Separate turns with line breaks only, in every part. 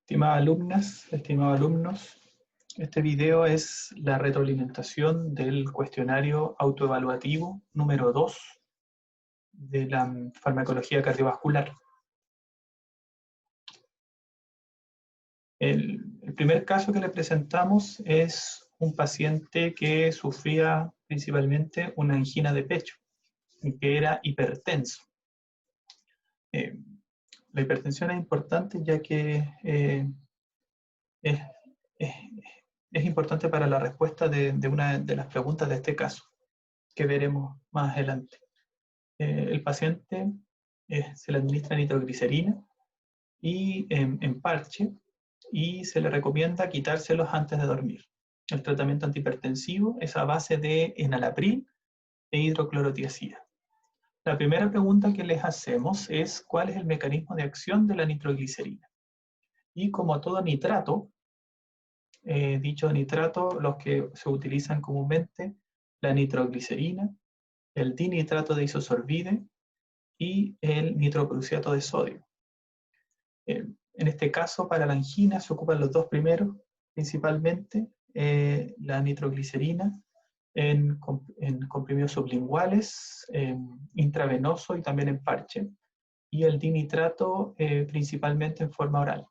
Estimadas alumnas, estimados alumnos, este video es la retroalimentación del cuestionario autoevaluativo número 2 de la farmacología cardiovascular. El primer caso que le presentamos es un paciente que sufría principalmente una angina de pecho y que era hipertenso. La hipertensión es importante ya que es, es, es importante para la respuesta de una de las preguntas de este caso, que veremos más adelante. El paciente se le administra nitroglicerina y en parche, y se le recomienda quitárselos antes de dormir. El tratamiento antihipertensivo es a base de enalapril e hidroclorotiazida. La primera pregunta que les hacemos es ¿cuál es el mecanismo de acción de la nitroglicerina? Y como todo nitrato, dicho nitrato, los que se utilizan comúnmente, la nitroglicerina, el dinitrato de isosorbide y el nitroprusiato de sodio. En este caso, para la angina se ocupan los dos primeros, principalmente la nitroglicerina en comprimidos sublinguales, intravenoso y también en parche, y el dinitrato principalmente en forma oral.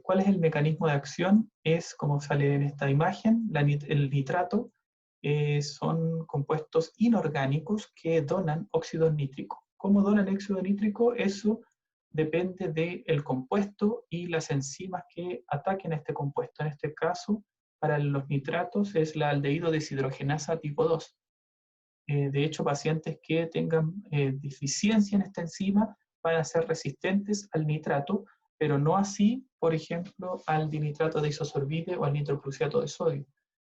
¿Cuál es el mecanismo de acción? Es, como sale en esta imagen, el nitrato son compuestos inorgánicos que donan óxido nítrico. ¿Cómo donan óxido nítrico? Eso depende del compuesto y las enzimas que ataquen a este compuesto. En este caso, para los nitratos es la aldehído deshidrogenasa tipo 2. De hecho, pacientes que tengan deficiencia en esta enzima van a ser resistentes al nitrato, pero no así, por ejemplo, al dinitrato de isosorbide o al nitroprusiato de sodio.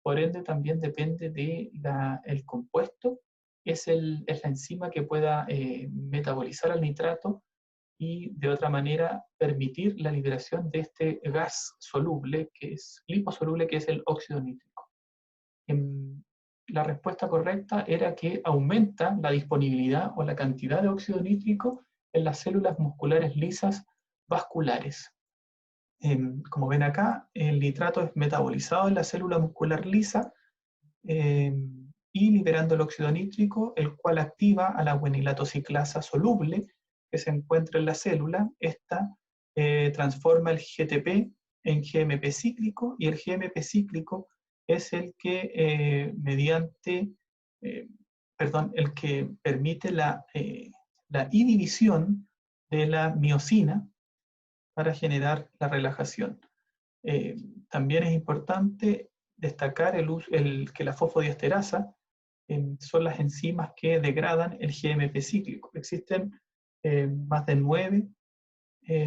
Por ende, también depende del compuesto, es la enzima que pueda metabolizar al nitrato y de otra manera permitir la liberación de este gas soluble, que es liposoluble, que es el óxido nítrico. La respuesta correcta era que aumenta la disponibilidad o la cantidad de óxido nítrico en las células musculares lisas vasculares. Como ven acá, el nitrato es metabolizado en la célula muscular lisa y liberando el óxido nítrico, el cual activa a la guanilato ciclasa soluble que se encuentra en la célula. Esta transforma el GTP en GMP cíclico, y el GMP cíclico es el que el que permite la inhibición de la miosina para generar la relajación. También es importante destacar que la fosfodiesterasa son las enzimas que degradan el GMP cíclico. Existen más de 9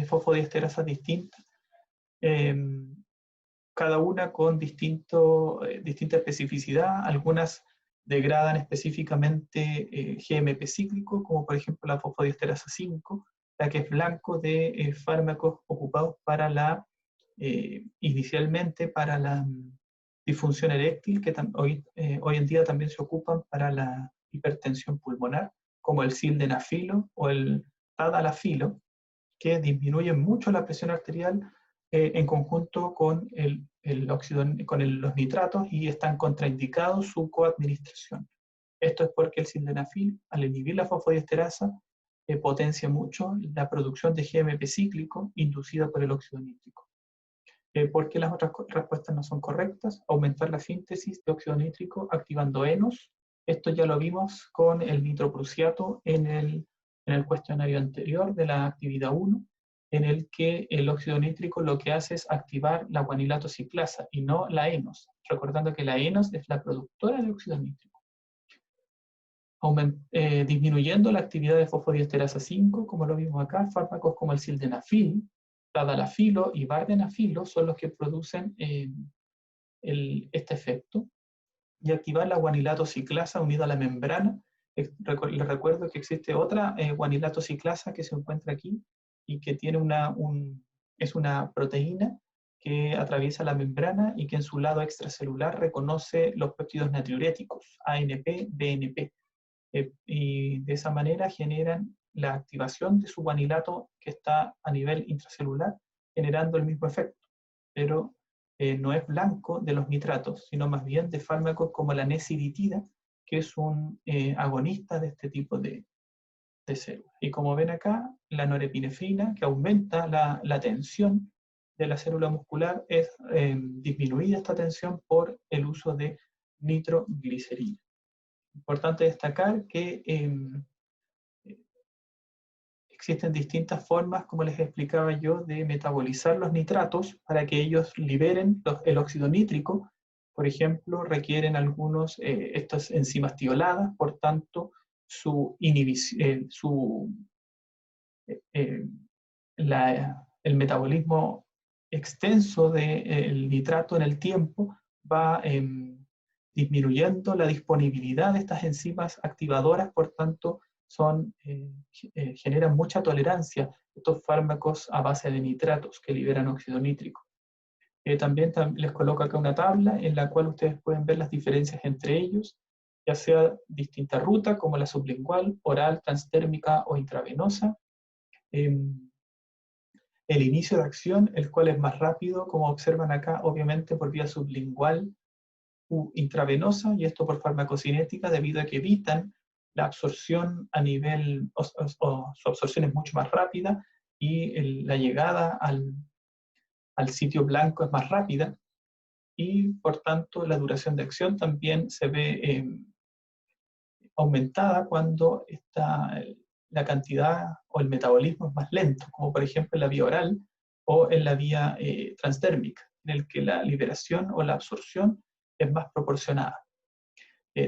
fosfodiesterasas distintas, cada una con distinta especificidad. Algunas degradan específicamente GMP cíclico, como por ejemplo la fosfodiesterasa 5, la que es blanco de fármacos ocupados para inicialmente para la disfunción eréctil, que hoy en día también se ocupan para la hipertensión pulmonar, como el sildenafilo o el tadalafilo, que disminuyen mucho la presión arterial en conjunto con los nitratos, y están contraindicados su coadministración. Esto es porque el sildenafil, al inhibir la fosfodiesterasa, potencia mucho la producción de GMP cíclico inducida por el óxido nítrico. ¿Por qué las otras respuestas no son correctas? Aumentar la síntesis de óxido nítrico activando ENOS. Esto ya lo vimos con el nitroprusiato en el cuestionario anterior de la actividad 1, en el que el óxido nítrico lo que hace es activar la guanilato ciclasa y no la ENOS, recordando que la ENOS es la productora de óxido nítrico. Disminuyendo la actividad de fosfodiesterasa 5, como lo vimos acá, fármacos como el sildenafil, tadalafilo y vardenafilo son los que producen este efecto, y activar la guanilato ciclasa unida a la membrana. Les recuerdo que existe otra guanilato ciclasa que se encuentra aquí y que tiene es una proteína que atraviesa la membrana y que en su lado extracelular reconoce los péptidos natriuréticos, ANP, BNP. Y de esa manera generan la activación de su guanilato que está a nivel intracelular generando el mismo efecto, pero no es blanco de los nitratos, sino más bien de fármacos como la nesiritida, que es un agonista de este tipo de células. Y como ven acá, la norepinefrina, que aumenta la tensión de la célula muscular, es disminuida esta tensión por el uso de nitroglicerina. Importante destacar que existen distintas formas, como les explicaba yo, de metabolizar los nitratos para que ellos liberen el óxido nítrico. Por ejemplo, requieren algunos estas enzimas tioladas, por tanto, el metabolismo extenso del nitrato en el tiempo va disminuyendo la disponibilidad de estas enzimas activadoras, por tanto, generan mucha tolerancia estos fármacos a base de nitratos que liberan óxido nítrico. También les coloco acá una tabla en la cual ustedes pueden ver las diferencias entre ellos, ya sea distinta ruta, como la sublingual, oral, transdérmica o intravenosa. El inicio de acción, el cual es más rápido, como observan acá, obviamente por vía sublingual u intravenosa, y esto por farmacocinética, debido a que evitan la absorción a nivel, o su absorción es mucho más rápida, y la llegada al sitio blanco es más rápida, y por tanto la duración de acción también se ve aumentada cuando la cantidad o el metabolismo es más lento, como por ejemplo en la vía oral o en la vía transdérmica, en el que la liberación o la absorción es más proporcionada.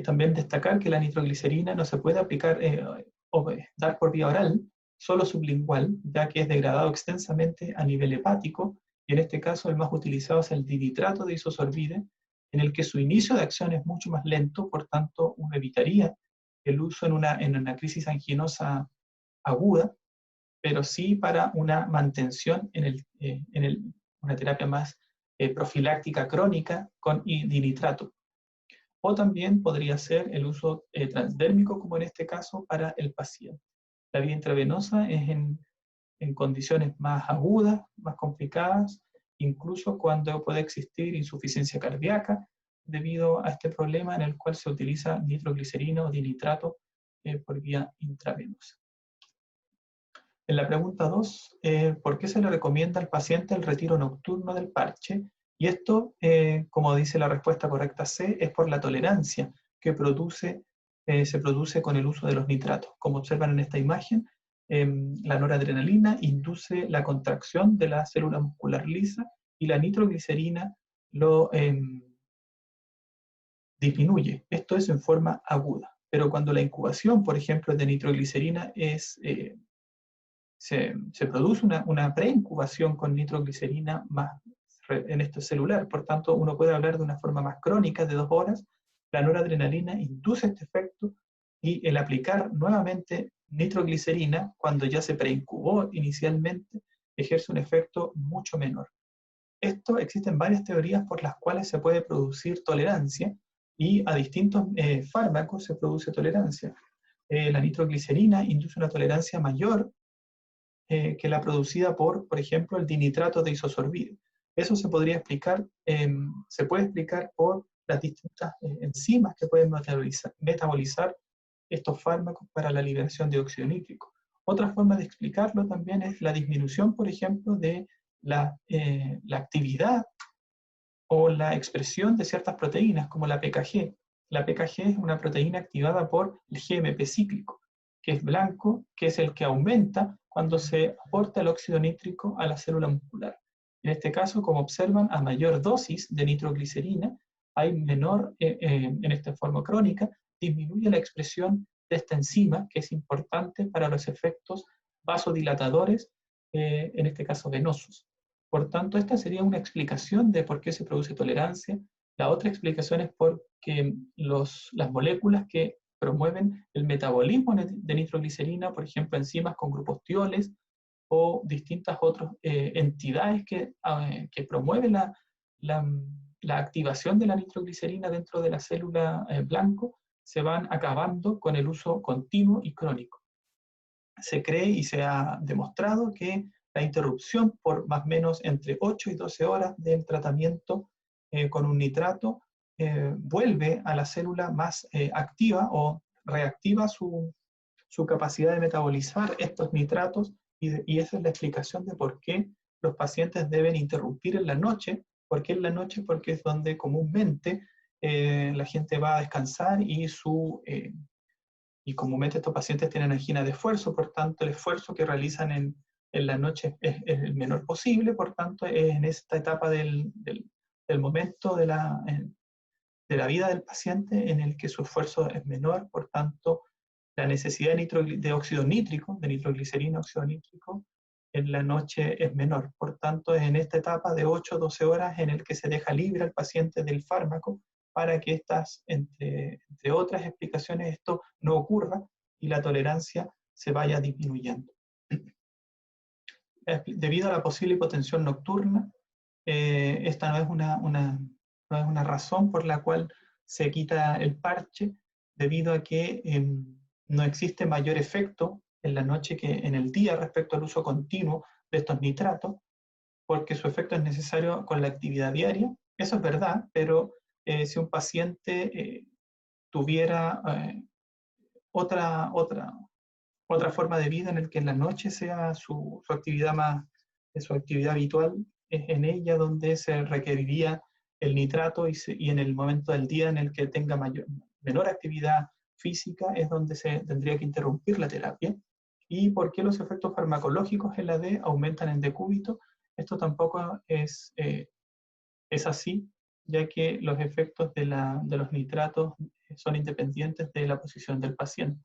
También destacar que la nitroglicerina no se puede aplicar o dar por vía oral, solo sublingual, ya que es degradado extensamente a nivel hepático, y en este caso el más utilizado es el dinitrato de isosorbide, en el que su inicio de acción es mucho más lento, por tanto uno evitaría el uso en una crisis anginosa aguda, pero sí para una mantención en una terapia más profiláctica crónica con dinitrato. O también podría ser el uso transdérmico, como en este caso, para el paciente. La vía intravenosa es en condiciones más agudas, más complicadas, incluso cuando puede existir insuficiencia cardíaca debido a este problema, en el cual se utiliza nitroglicerina o dinitrato por vía intravenosa. En la pregunta 2, ¿por qué se le recomienda al paciente el retiro nocturno del parche? Y esto, como dice la respuesta correcta C, es por la tolerancia que se produce con el uso de los nitratos. Como observan en esta imagen, la noradrenalina induce la contracción de la célula muscular lisa y la nitroglicerina lo disminuye. Esto es en forma aguda. Pero cuando la incubación, por ejemplo, de nitroglicerina se produce una preincubación con nitroglicerina más en este celular, por tanto uno puede hablar de una forma más crónica de 2 horas. La noradrenalina induce este efecto, y el aplicar nuevamente nitroglicerina cuando ya se preincubó inicialmente ejerce un efecto mucho menor. Existen varias teorías por las cuales se puede producir tolerancia, y a distintos fármacos se produce tolerancia. La nitroglicerina induce una tolerancia mayor que la producida por ejemplo, el dinitrato de isosorbide. Eso se puede explicar por las distintas enzimas que pueden metabolizar estos fármacos para la liberación de óxido nítrico. Otra forma de explicarlo también es la disminución, por ejemplo, de la actividad o la expresión de ciertas proteínas, como la PKG. La PKG es una proteína activada por el GMP cíclico, que es blanco, que es el que aumenta cuando se aporta el óxido nítrico a la célula muscular. En este caso, como observan, a mayor dosis de nitroglicerina, hay menor, en esta forma crónica, disminuye la expresión de esta enzima, que es importante para los efectos vasodilatadores, en este caso venosos. Por tanto, esta sería una explicación de por qué se produce tolerancia. La otra explicación es porque las moléculas que promueven el metabolismo de nitroglicerina, por ejemplo, enzimas con grupos tioles o distintas otras entidades que promueven la activación de la nitroglicerina dentro de la célula blanco, se van acabando con el uso continuo y crónico. Se cree y se ha demostrado que la interrupción por más o menos entre 8 y 12 horas del tratamiento con un nitrato vuelve a la célula más activa o reactiva su capacidad de metabolizar estos nitratos, y esa es la explicación de por qué los pacientes deben interrumpir en la noche. ¿Por qué en la noche? Porque es donde comúnmente la gente va a descansar y comúnmente estos pacientes tienen angina de esfuerzo, por tanto el esfuerzo que realizan en la noche es el menor posible, por tanto es en esta etapa del momento de la vida del paciente en el que su esfuerzo es menor, por tanto la necesidad de óxido nítrico, de nitroglicerina, óxido nítrico, en la noche es menor. Por tanto, es en esta etapa de 8 o 12 horas en el que se deja libre al paciente del fármaco para que estas, entre otras explicaciones, esto no ocurra y la tolerancia se vaya disminuyendo. Debido a la posible hipotensión nocturna, esta no es una razón por la cual se quita el parche, debido a que no existe mayor efecto en la noche que en el día respecto al uso continuo de estos nitratos, porque su efecto es necesario con la actividad diaria. Eso es verdad, pero si un paciente tuviera otra forma de vida en el que en la noche sea su actividad habitual, es en ella donde se requeriría el nitrato, y en el momento del día en el que tenga menor actividad física es donde se tendría que interrumpir la terapia. ¿Y por qué los efectos farmacológicos en la D aumentan en decúbito? Esto tampoco es así, ya que los efectos de los nitratos son independientes de la posición del paciente.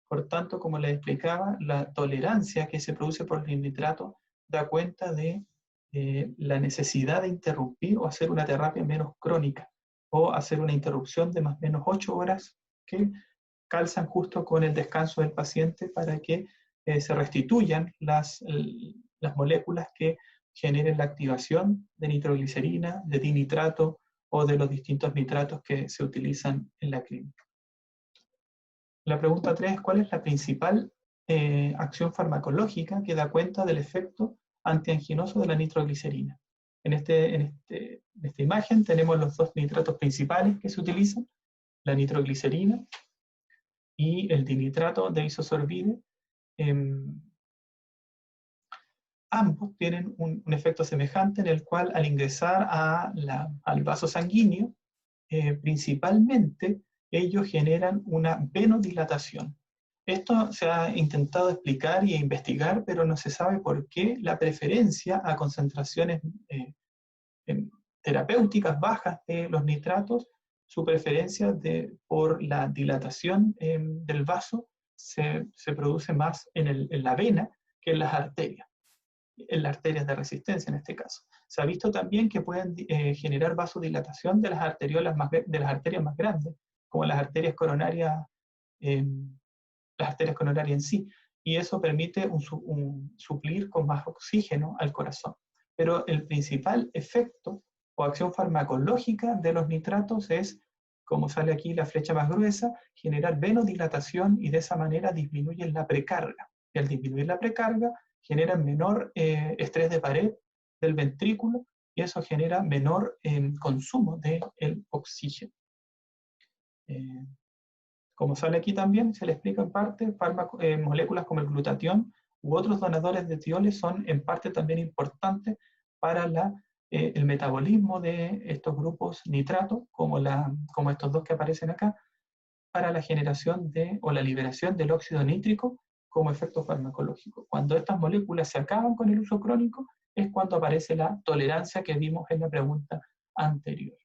Por tanto, como les explicaba, la tolerancia que se produce por el nitrato da cuenta de la necesidad de interrumpir o hacer una terapia menos crónica, o hacer una interrupción de más o menos 8 horas que calzan justo con el descanso del paciente para que se restituyan las moléculas que generen la activación de nitroglicerina, de dinitrato o de los distintos nitratos que se utilizan en la clínica. La pregunta 3 es: ¿cuál es la principal acción farmacológica que da cuenta del efecto antianginoso de la nitroglicerina? En esta imagen tenemos los dos nitratos principales que se utilizan, la nitroglicerina y el dinitrato de isosorbide. Ambos tienen un efecto semejante, en el cual al ingresar al vaso sanguíneo, principalmente ellos generan una venodilatación. Esto se ha intentado explicar y investigar, pero no se sabe por qué la preferencia a concentraciones terapéuticas bajas de los nitratos, su preferencia por la dilatación del vaso se produce más en la vena que en las arterias de resistencia en este caso. Se ha visto también que pueden generar vasodilatación de las arterias más grandes, como las arterias coronarias en sí, y eso permite suplir con más oxígeno al corazón. Pero el principal efecto o acción farmacológica de los nitratos es, como sale aquí la flecha más gruesa, generar venodilatación, y de esa manera disminuyen la precarga. Y al disminuir la precarga, generan menor estrés de pared del ventrículo, y eso genera menor consumo del oxígeno. Como sale aquí también, se le explica en parte, moléculas como el glutatión u otros donadores de tioles son en parte también importantes para el metabolismo de estos grupos nitrato, como estos dos que aparecen acá, para la generación o la liberación del óxido nítrico como efecto farmacológico. Cuando estas moléculas se acaban con el uso crónico, es cuando aparece la tolerancia que vimos en la pregunta anterior.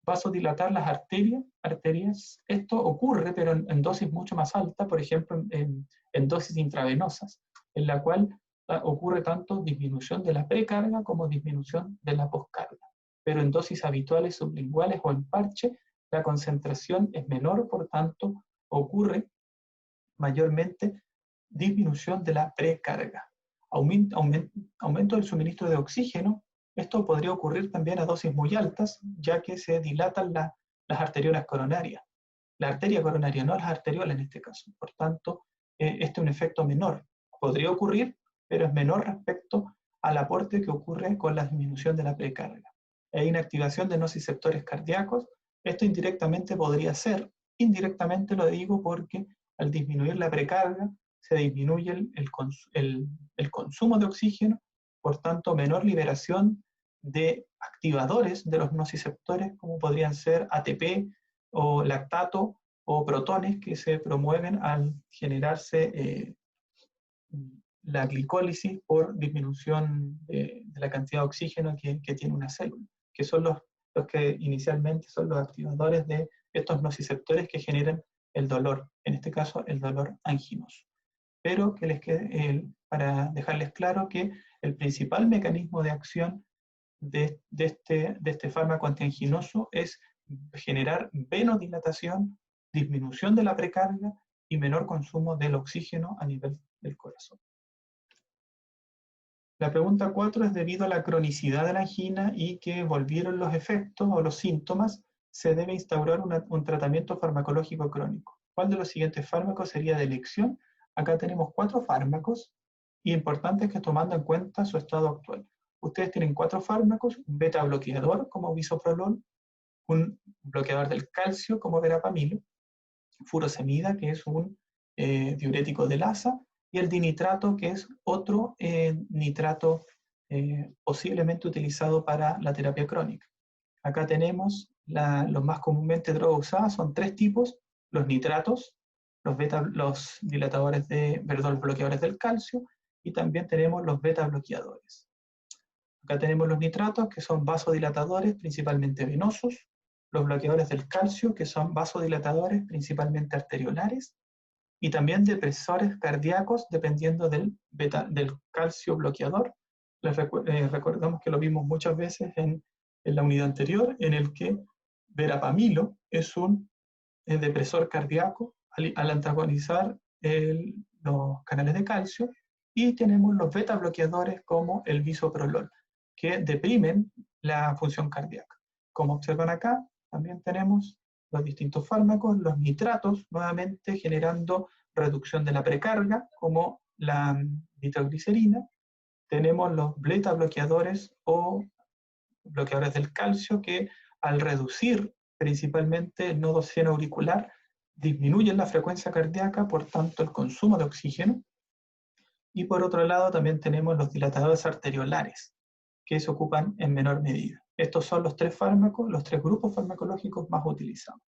Vasodilatar las arterias, esto ocurre, pero en dosis mucho más altas, por ejemplo, en dosis intravenosas, en la cual ocurre tanto disminución de la precarga como disminución de la poscarga. Pero en dosis habituales sublinguales o en parche, la concentración es menor, por tanto, ocurre mayormente disminución de la precarga. Aumento del suministro de oxígeno. Esto podría ocurrir también a dosis muy altas, ya que se dilatan las arteriolas coronarias. La arteria coronaria, no las arteriolas en este caso. Por tanto, este es un efecto menor. Podría ocurrir, pero es menor respecto al aporte que ocurre con la disminución de la precarga. E inactivación de nociceptores cardíacos, esto indirectamente podría ser, indirectamente lo digo porque al disminuir la precarga se disminuye el consumo de oxígeno, por tanto menor liberación de activadores de los nociceptores, como podrían ser ATP o lactato o protones que se promueven al generarse la glicólisis por disminución de la cantidad de oxígeno que tiene una célula, que son los que inicialmente son los activadores de estos nociceptores que generan el dolor, en este caso el dolor anginoso. Pero que les quede, para dejarles claro que el principal mecanismo de acción de este fármaco antianginoso es generar venodilatación, disminución de la precarga y menor consumo del oxígeno a nivel del corazón. La pregunta 4 es: debido a la cronicidad de la angina y que volvieron los efectos o los síntomas, se debe instaurar un tratamiento farmacológico crónico. ¿Cuál de los siguientes fármacos sería de elección? Acá tenemos 4 fármacos y importante es que tomando en cuenta su estado actual. Ustedes tienen 4 fármacos: un beta bloqueador como bisoprolol, un bloqueador del calcio como verapamilo, furosemida, que es un diurético de Lassa, y el dinitrato, que es otro nitrato posiblemente utilizado para la terapia crónica. Acá tenemos los más comúnmente drogas usadas, son 3 tipos: los nitratos, los dilatadores bloqueadores del calcio, y también tenemos los beta bloqueadores. Acá tenemos los nitratos, que son vasodilatadores principalmente venosos, los bloqueadores del calcio, que son vasodilatadores principalmente arteriolares, y también depresores cardíacos dependiendo del calcio bloqueador. Recordamos que lo vimos muchas veces en la unidad anterior, en el que verapamilo es un depresor cardíaco al antagonizar los canales de calcio, y tenemos los beta bloqueadores como el bisoprolol, que deprimen la función cardíaca. Como observan acá, también tenemos los distintos fármacos, los nitratos, nuevamente generando reducción de la precarga, como la nitroglicerina. Tenemos los beta bloqueadores o bloqueadores del calcio, que al reducir principalmente el nodo seno auricular, disminuyen la frecuencia cardíaca, por tanto el consumo de oxígeno. Y por otro lado también tenemos los dilatadores arteriolares, que se ocupan en menor medida. Estos son los 3 fármacos, los 3 grupos farmacológicos más utilizados.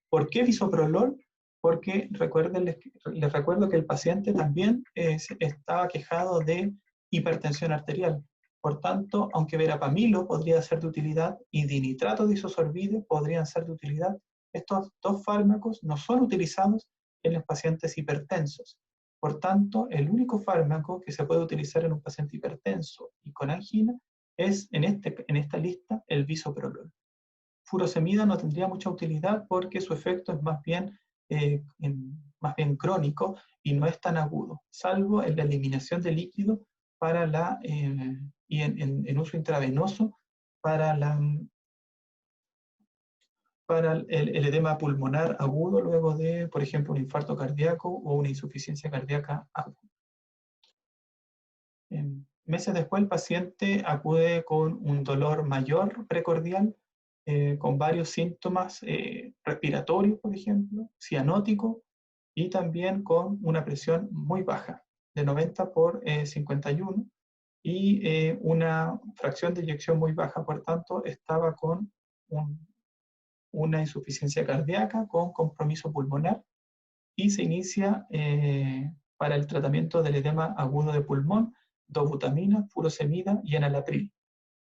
¿Por qué bisoprolol? Porque les recuerdo que el paciente también estaba quejado de hipertensión arterial. Por tanto, aunque verapamilo podría ser de utilidad y dinitrato de isosorbide podrían ser de utilidad, estos 2 fármacos no son utilizados en los pacientes hipertensos. Por tanto, el único fármaco que se puede utilizar en un paciente hipertenso y con angina es en esta lista el bisoprolol. Furosemida no tendría mucha utilidad porque su efecto es más bien crónico y no es tan agudo, salvo en la eliminación de líquido y en uso intravenoso para el edema pulmonar agudo luego de, por ejemplo, un infarto cardíaco o una insuficiencia cardíaca aguda. Meses después el paciente acude con un dolor mayor precordial, con varios síntomas respiratorios, por ejemplo, cianótico, y también con una presión muy baja, de 90 por 51, y una fracción de eyección muy baja. Por tanto, estaba con una insuficiencia cardíaca con compromiso pulmonar, y se inicia para el tratamiento del edema agudo de pulmón dobutamina, furosemida y enalapril.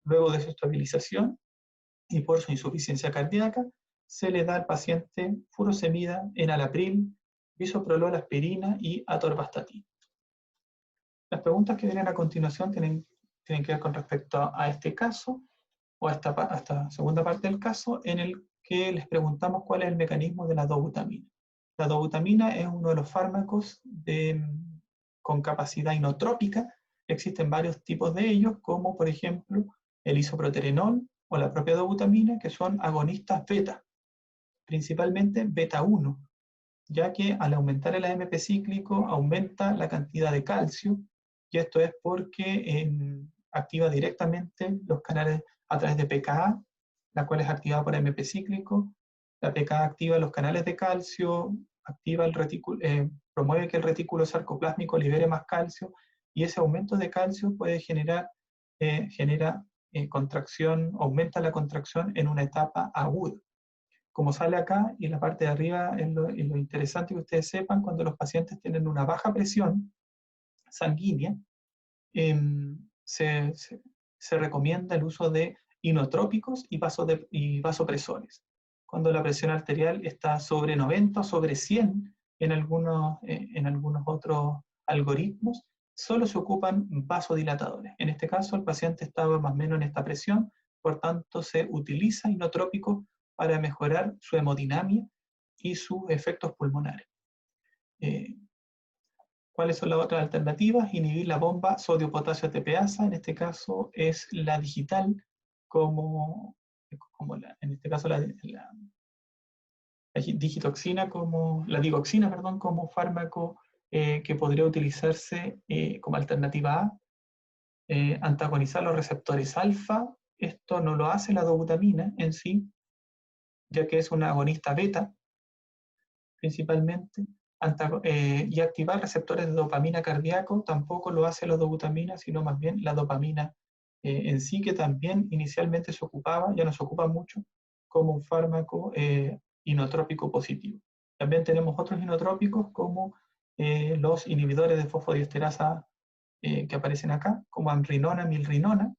Luego de su estabilización y por su insuficiencia cardíaca, se le da al paciente furosemida, enalapril, bisoprolol, aspirina y atorvastatina. Las preguntas que vienen a continuación tienen que ver con respecto a este caso, o a esta segunda parte del caso, en el que les preguntamos cuál es el mecanismo de la dobutamina. La dobutamina es uno de los fármacos con capacidad inotrópica. Existen varios tipos de ellos, como por ejemplo el isoproterenol o la propia dobutamina, que son agonistas beta, principalmente beta 1, ya que al aumentar el AMP cíclico aumenta la cantidad de calcio y esto es porque activa directamente los canales a través de PKA, la cual es activada por AMP cíclico. La PKA activa los canales de calcio, activa el retículo, promueve que el retículo sarcoplásmico libere más calcio, y ese aumento de calcio puede genera contracción, aumenta la contracción en una etapa aguda. Como sale acá, y en la parte de arriba es lo interesante que ustedes sepan, cuando los pacientes tienen una baja presión sanguínea, se recomienda el uso de inotrópicos y vasopresores. Cuando la presión arterial está sobre 90 o sobre 100 en algunos otros algoritmos, solo se ocupan vasodilatadores. En este caso, el paciente estaba más o menos en esta presión, por tanto se utiliza inotrópicos para mejorar su hemodinamia y sus efectos pulmonares. ¿Cuáles son las otras alternativas? Inhibir la bomba sodio-potasio ATPasa, en este caso es la digital, en este caso la digitoxina, la digoxina, perdón, como fármaco que podría utilizarse como alternativa A. Antagonizar los receptores alfa, esto no lo hace la dobutamina en sí, ya que es una agonista beta, principalmente. Y activar receptores de dopamina cardíaco tampoco lo hace la dobutamina, sino más bien la dopamina en sí, que también inicialmente se ocupaba, ya no se ocupa mucho, como un fármaco inotrópico positivo. También tenemos otros inotrópicos como los inhibidores de fosfodiesterasa que aparecen acá, como amrinona, milrinona,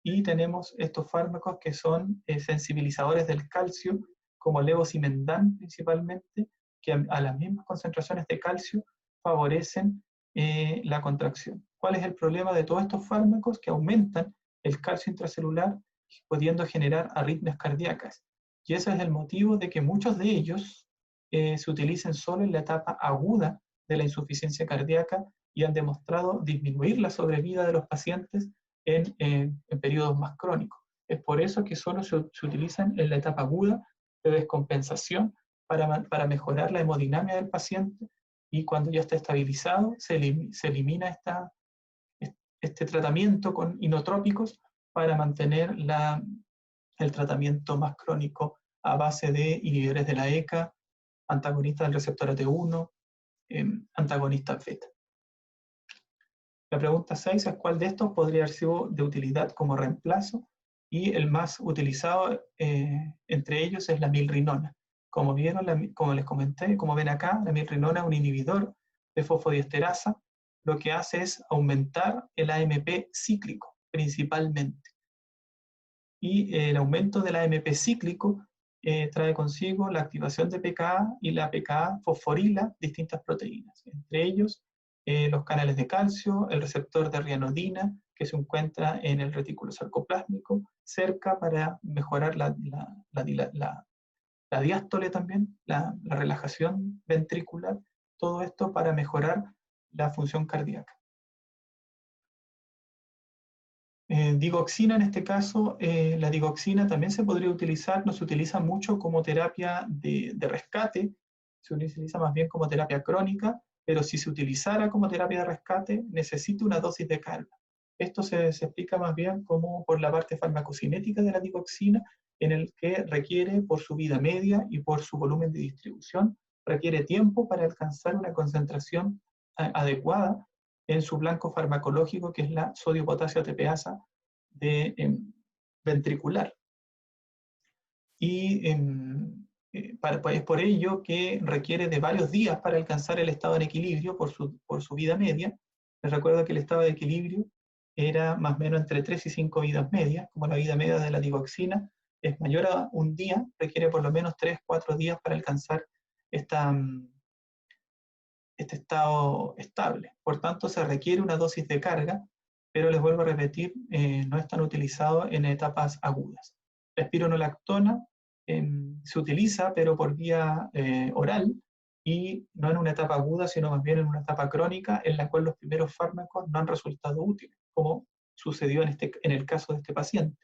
y tenemos estos fármacos que son sensibilizadores del calcio, como levosimendan principalmente, que a las mismas concentraciones de calcio favorecen la contracción. ¿Cuál es el problema de todos estos fármacos? Que aumentan el calcio intracelular, pudiendo generar arritmias cardíacas. Y ese es el motivo de que muchos de ellos se utilicen solo en la etapa aguda de la insuficiencia cardíaca y han demostrado disminuir la sobrevida de los pacientes en periodos más crónicos. Es por eso que solo se utilizan en la etapa aguda de descompensación para mejorar la hemodinamia del paciente, y cuando ya está estabilizado se elimina este tratamiento con inotrópicos para mantener el tratamiento más crónico a base de inhibidores de la ECA, antagonistas del receptor AT1, antagonistas beta. La pregunta 6 es cuál de estos podría haber sido de utilidad como reemplazo, y el más utilizado entre ellos es la milrinona. Como vieron, como les comenté, como ven acá, la milrinona es un inhibidor de fosfodiesterasa. Lo que hace es aumentar el AMP cíclico principalmente. Y el aumento del AMP cíclico trae consigo la activación de PKA, y la PKA fosforila distintas proteínas, entre ellos los canales de calcio, el receptor de rianodina, que se encuentra en el retículo sarcoplásmico, cerca para mejorar la diástole también, la relajación ventricular, todo esto para mejorar la función cardíaca. Digoxina, en este caso, la digoxina también se podría utilizar, no se utiliza mucho como terapia de rescate, se utiliza más bien como terapia crónica, pero si se utilizara como terapia de rescate, necesita una dosis de carga. Esto se explica más bien como por la parte farmacocinética de la digoxina, en el que requiere, por su vida media y por su volumen de distribución, requiere tiempo para alcanzar una concentración adecuada en su blanco farmacológico, que es la sodio-potasio ATPasa ventricular. Y es por ello que requiere de varios días para alcanzar el estado en equilibrio por su vida media. Les recuerdo que el estado de equilibrio era más o menos entre 3 y 5 vidas medias, como la vida media de la digoxina es mayor a un día, requiere por lo menos 3-4 días para alcanzar este estado estable. Por tanto, se requiere una dosis de carga, pero les vuelvo a repetir, no están utilizados en etapas agudas. La espironolactona se utiliza, pero por vía oral, y no en una etapa aguda, sino más bien en una etapa crónica, en la cual los primeros fármacos no han resultado útiles, como sucedió en el caso de este paciente.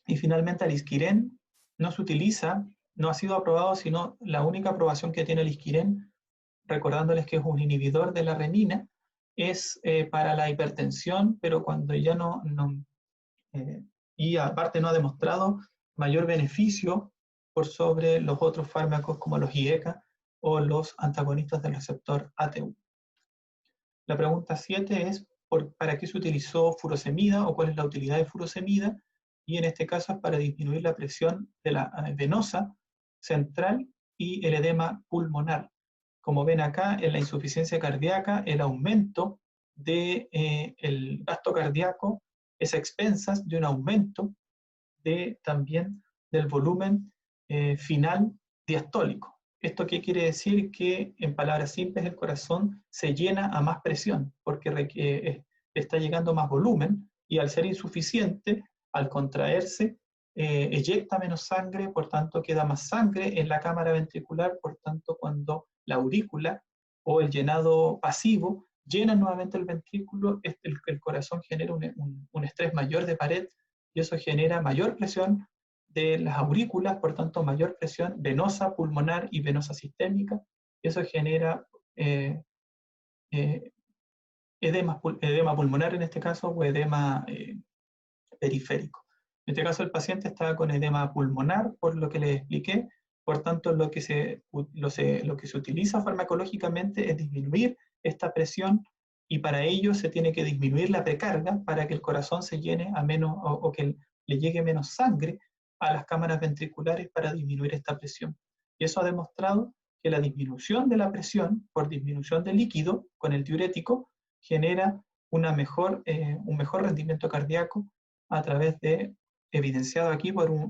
Y finalmente, el Isquiren no se utiliza, no ha sido aprobado, sino la única aprobación que tiene el Isquiren recordándoles que es un inhibidor de la renina, es para la hipertensión, pero cuando ya y aparte no ha demostrado mayor beneficio por sobre los otros fármacos como los IECA o los antagonistas del receptor AT1. La pregunta 7 es ¿para qué se utilizó furosemida o cuál es la utilidad de furosemida? Y en este caso es para disminuir la presión de la venosa central y el edema pulmonar. Como ven acá, en la insuficiencia cardíaca, el aumento del gasto cardíaco es a expensas de un aumento también del volumen final diastólico. ¿Esto qué quiere decir? Que en palabras simples el corazón se llena a más presión porque está llegando más volumen y al ser insuficiente, al contraerse, eyecta menos sangre, por tanto queda más sangre en la cámara ventricular, por tanto cuando la aurícula o el llenado pasivo llena nuevamente el ventrículo, el corazón genera un estrés mayor de pared y eso genera mayor presión de las aurículas, por tanto mayor presión venosa, pulmonar y venosa sistémica, y eso genera edema pulmonar en este caso o edema periférico. En este caso el paciente estaba con edema pulmonar, por lo que les expliqué, por tanto lo que se utiliza farmacológicamente es disminuir esta presión y para ello se tiene que disminuir la precarga para que el corazón se llene a menos o que le llegue menos sangre a las cámaras ventriculares para disminuir esta presión. Y eso ha demostrado que la disminución de la presión por disminución de líquido con el diurético genera un mejor rendimiento cardíaco a través de, evidenciado aquí por un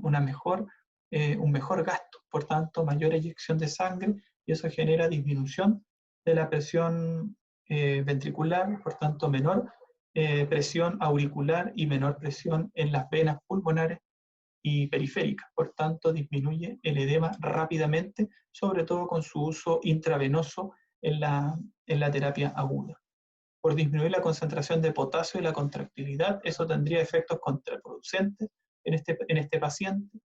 mejor gasto, por tanto mayor eyección de sangre y eso genera disminución de la presión ventricular, por tanto menor presión auricular y menor presión en las venas pulmonares y periféricas, por tanto disminuye el edema rápidamente, sobre todo con su uso intravenoso en la terapia aguda. Por disminuir la concentración de potasio y la contractilidad, eso tendría efectos contraproducentes en este paciente,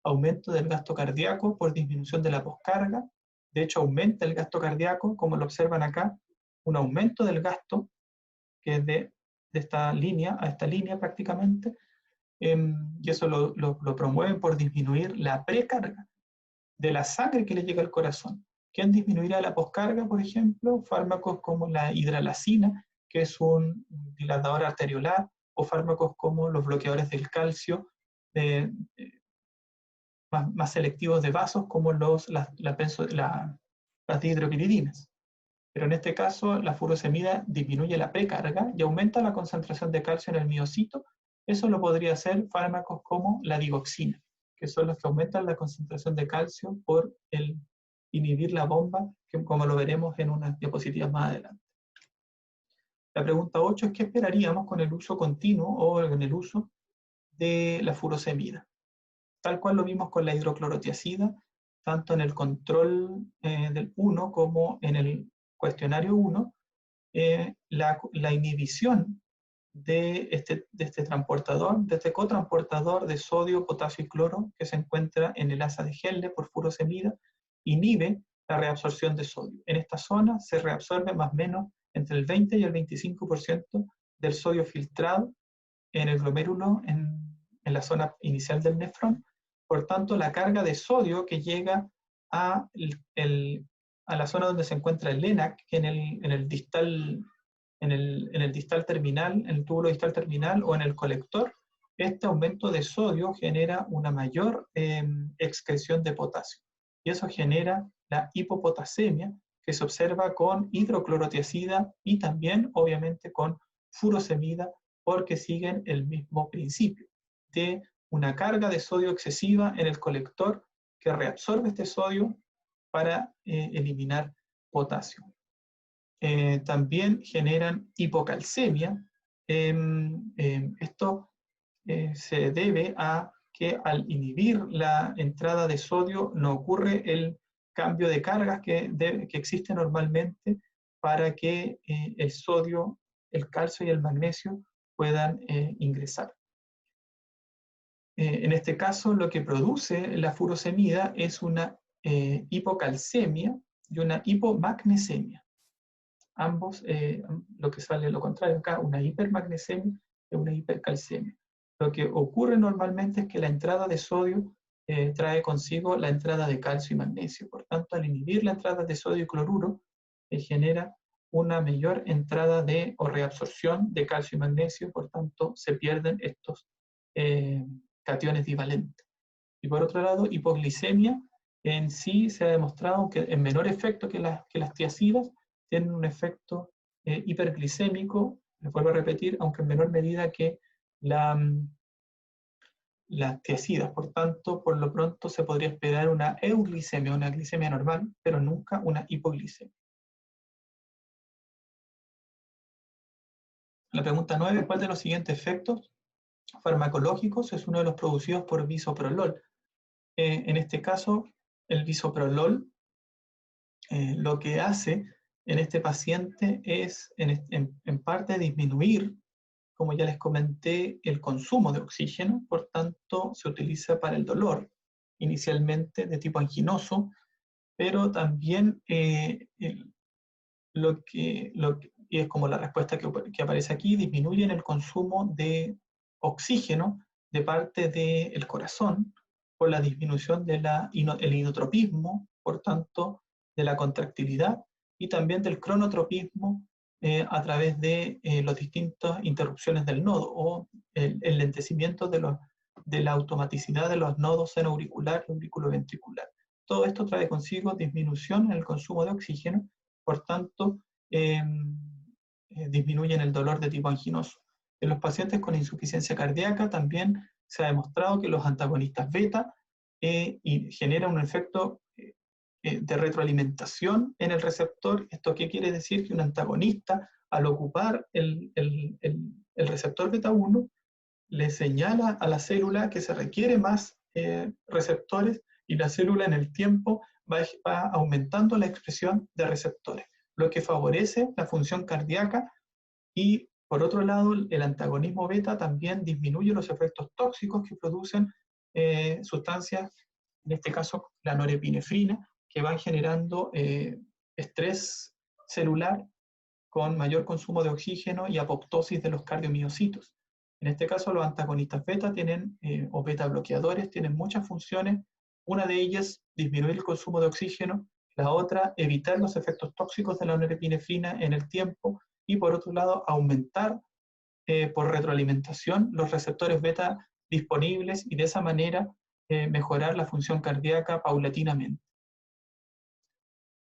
aumento del gasto cardíaco por disminución de la poscarga, de hecho aumenta el gasto cardíaco, como lo observan acá, un aumento del gasto, que es de esta línea a esta línea prácticamente, y eso lo promueven por disminuir la precarga de la sangre que le llega al corazón. ¿Quién disminuirá la poscarga, por ejemplo? Fármacos como la hidralazina, que es un dilatador arteriolar, o fármacos como los bloqueadores del calcio, más selectivos de vasos, como las dihidropiridinas. Pero en este caso, la furosemida disminuye la precarga y aumenta la concentración de calcio en el miocito. Eso lo podría hacer fármacos como la digoxina, que son los que aumentan la concentración de calcio por inhibir la bomba, como lo veremos en unas diapositivas más adelante. La pregunta 8 es ¿qué esperaríamos con el uso continuo o en el uso de la furosemida? Tal cual lo vimos con la hidroclorotiazida, tanto en el control del 1 como en el cuestionario 1, la inhibición de este transportador, de este cotransportador de sodio, potasio y cloro que se encuentra en el asa de Henle por furosemida, inhibe la reabsorción de sodio. En esta zona se reabsorbe más o menos entre el 20 y el 25% del sodio filtrado en el glomérulo en la zona inicial del nefrón. Por tanto, la carga de sodio que llega a la zona donde se encuentra el ENaC, que en el distal terminal, en el túbulo distal terminal o en el colector, este aumento de sodio genera una mayor excreción de potasio. Y eso genera la hipopotasemia, que se observa con hidroclorotiazida y también, obviamente, con furosemida, porque siguen el mismo principio de una carga de sodio excesiva en el colector que reabsorbe este sodio para eliminar potasio. También generan hipocalcemia. Esto se debe a que al inhibir la entrada de sodio no ocurre el cambio de cargas que existe normalmente para que el sodio, el calcio y el magnesio puedan ingresar. En este caso, lo que produce la furosemida es una hipocalcemia, y una hipomagnesemia. Ambos, lo que sale lo contrario acá, una hipermagnesemia y una hipercalcemia. Lo que ocurre normalmente es que la entrada de sodio trae consigo la entrada de calcio y magnesio. Por tanto, al inhibir la entrada de sodio y cloruro, genera una mayor entrada o reabsorción de calcio y magnesio, por tanto, se pierden estos cationes divalentes. Y por otro lado, hipoglicemia en sí se ha demostrado que en menor efecto que las tiazidas, tienen un efecto hiperglicémico, les vuelvo a repetir, aunque en menor medida que las tiazidas. Por tanto, por lo pronto se podría esperar una euglicemia, una glicemia normal, pero nunca una hipoglicemia. La pregunta 9, ¿cuál de los siguientes efectos farmacológicos es uno de los producidos por bisoprolol? En este caso, el bisoprolol lo que hace en este paciente es en parte disminuir, como ya les comenté, el consumo de oxígeno, por tanto se utiliza para el dolor, inicialmente de tipo anginoso, pero también y es como la respuesta que aparece aquí, disminuyen el consumo de oxígeno de parte del corazón por la disminución del inotropismo, por tanto, de la contractilidad y también del cronotropismo a través de las distintas interrupciones del nodo o el lentecimiento de la automaticidad de los nodos senoauricular y auriculoventricular. Todo esto trae consigo disminución en el consumo de oxígeno, por tanto, disminuyen el dolor de tipo anginoso. En los pacientes con insuficiencia cardíaca también se ha demostrado que los antagonistas beta generan un efecto de retroalimentación en el receptor. ¿Esto qué quiere decir? Que un antagonista, al ocupar el receptor beta 1, le señala a la célula que se requiere más receptores y la célula en el tiempo va aumentando la expresión de receptores, lo que favorece la función cardíaca. Y por otro lado, el antagonismo beta también disminuye los efectos tóxicos que producen sustancias, en este caso la norepinefrina, que van generando estrés celular con mayor consumo de oxígeno y apoptosis de los cardiomiocitos. En este caso, los antagonistas beta o beta bloqueadores tienen muchas funciones. Una de ellas, disminuir el consumo de oxígeno. La otra, evitar los efectos tóxicos de la norepinefrina en el tiempo. Y por otro lado, aumentar por retroalimentación los receptores beta disponibles y de esa manera mejorar la función cardíaca paulatinamente.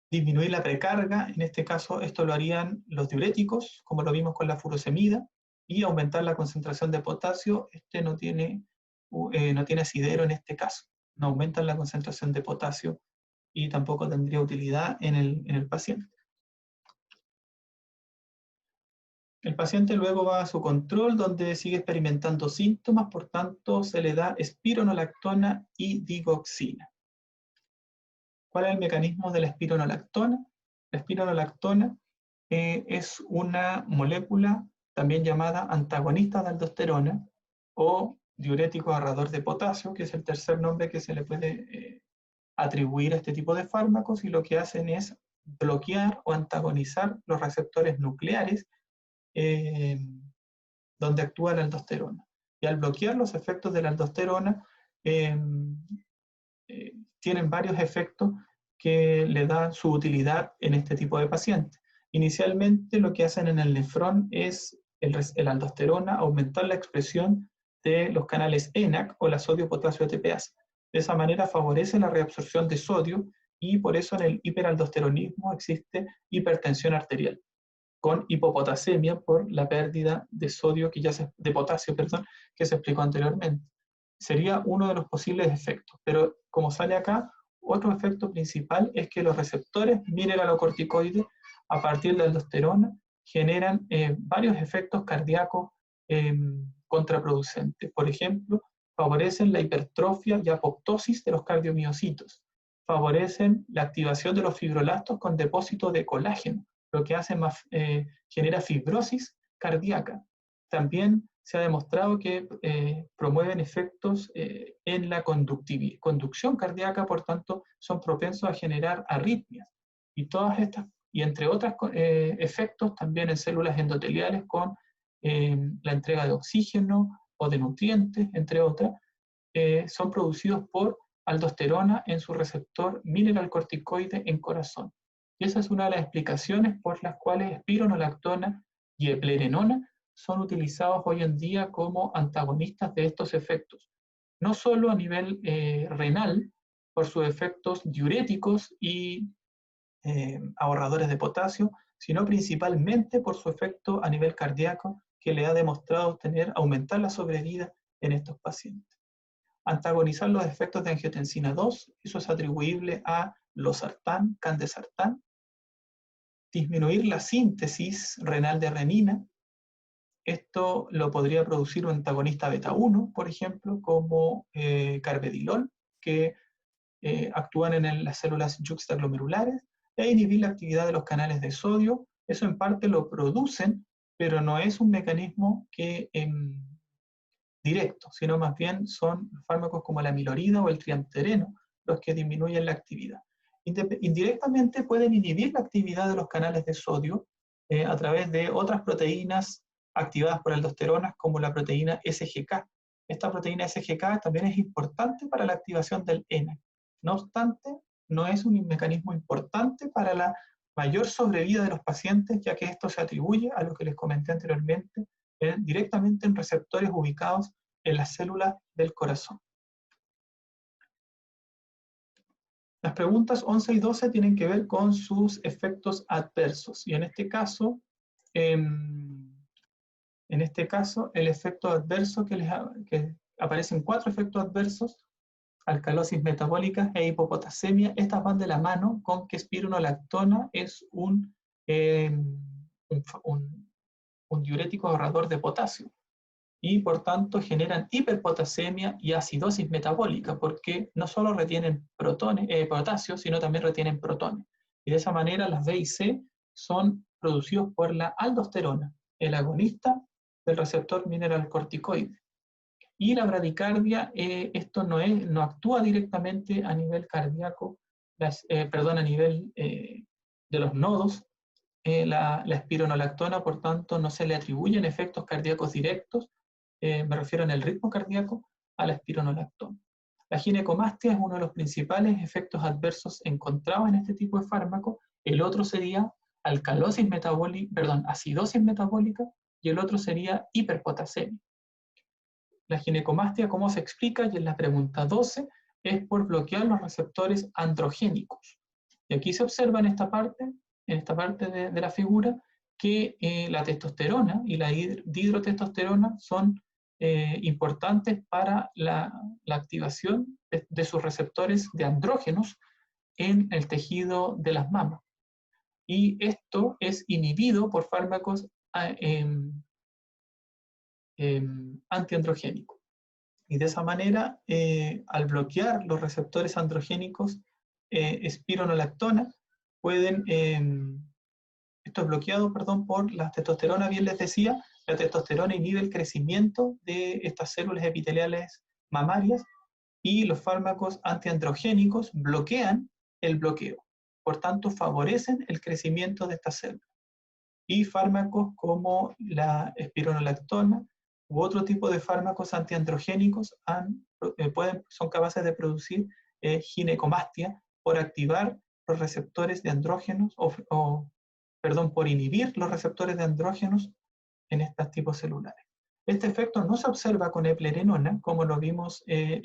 Disminuir la precarga, en este caso esto lo harían los diuréticos, como lo vimos con la furosemida, y aumentar la concentración de potasio. Este no tiene asidero en este caso, no aumentan la concentración de potasio y tampoco tendría utilidad en el paciente. El paciente luego va a su control, donde sigue experimentando síntomas, por tanto se le da espironolactona y digoxina. ¿Cuál es el mecanismo de la espironolactona? La espironolactona es una molécula también llamada antagonista de aldosterona o diurético agarrador de potasio, que es el tercer nombre que se le puede atribuir a este tipo de fármacos, y lo que hacen es bloquear o antagonizar los receptores nucleares donde actúa la aldosterona. Y al bloquear los efectos de la aldosterona, tienen varios efectos que le dan su utilidad en este tipo de pacientes. Inicialmente lo que hacen en el nefrón es el aldosterona aumentar la expresión de los canales ENaC o la sodio-potasio ATPase. De esa manera favorece la reabsorción de sodio y por eso en el hiperaldosteronismo existe hipertensión arterial con hipopotasemia por la pérdida de sodio de potasio, que se explicó anteriormente. Sería uno de los posibles efectos, pero como sale acá, otro efecto principal es que los receptores mineralocorticoides a partir de la aldosterona generan varios efectos cardíacos contraproducentes. Por ejemplo, favorecen la hipertrofia y apoptosis de los cardiomiocitos, favorecen la activación de los fibrolastos con depósito de colágeno, lo que hace genera fibrosis cardíaca. También se ha demostrado que promueven efectos en la conducción cardíaca, por tanto, son propensos a generar arritmias. Y entre otros efectos también en células endoteliales con la entrega de oxígeno o de nutrientes, entre otras, son producidos por aldosterona en su receptor mineralcorticoide en corazón. Y esa es una de las explicaciones por las cuales espironolactona y eplerenona son utilizados hoy en día como antagonistas de estos efectos, no solo a nivel renal, por sus efectos diuréticos y ahorradores de potasio, sino principalmente por su efecto a nivel cardíaco, que le ha demostrado aumentar la sobrevida en estos pacientes. Antagonizar los efectos de angiotensina 2, eso es atribuible a losartán, candesartán. Disminuir la síntesis renal de renina, esto lo podría producir un antagonista beta 1, por ejemplo, como carvedilol, que actúan en las células yuxtaglomerulares, e inhibir la actividad de los canales de sodio. Eso en parte lo producen, pero no es un mecanismo que directo, sino más bien son fármacos como la amilorida o el triamtereno los que disminuyen la actividad. Indirectamente pueden inhibir la actividad de los canales de sodio a través de otras proteínas activadas por aldosteronas como la proteína SGK. Esta proteína SGK también es importante para la activación del ENaC. No obstante, no es un mecanismo importante para la mayor sobrevida de los pacientes, ya que esto se atribuye a lo que les comenté anteriormente, directamente en receptores ubicados en las células del corazón. Las preguntas 11 y 12 tienen que ver con sus efectos adversos, y en este caso, el efecto adverso que aparecen 4 efectos adversos: alcalosis metabólica e hipopotasemia. Estas van de la mano con que espironolactona es un diurético ahorrador de potasio, y por tanto generan hiperpotasemia y acidosis metabólica, porque no solo retienen potasio, sino también retienen protones. Y de esa manera las B y C son producidos por la aldosterona, el agonista del receptor mineralcorticoide. Y la bradicardia, esto no actúa directamente a nivel cardíaco, a nivel de los nodos. La espironolactona, por tanto, no se le atribuyen efectos cardíacos directos, me refiero en el ritmo cardíaco, a la espironolactona. La ginecomastia es uno de los principales efectos adversos encontrados en este tipo de fármaco. El otro sería acidosis metabólica, y el otro sería hiperpotasemia. La ginecomastia, ¿cómo se explica? Y en la pregunta 12, es por bloquear los receptores androgénicos. Y aquí se observa en esta parte de la figura, que la testosterona y la dihidrotestosterona son importantes para la activación de sus receptores de andrógenos en el tejido de las mamas. Y esto es inhibido por fármacos antiandrogénicos. Y de esa manera, al bloquear los receptores androgénicos, espironolactona, esto es bloqueado, por la testosterona. Bien les decía, la testosterona inhibe el crecimiento de estas células epiteliales mamarias, y los fármacos antiandrogénicos bloquean el bloqueo. Por tanto, favorecen el crecimiento de estas células. Y fármacos como la espironolactona u otro tipo de fármacos antiandrogénicos son capaces de producir ginecomastia por activar los receptores de andrógenos por inhibir los receptores de andrógenos en estos tipos celulares. Este efecto no se observa con eplerenona, como lo vimos se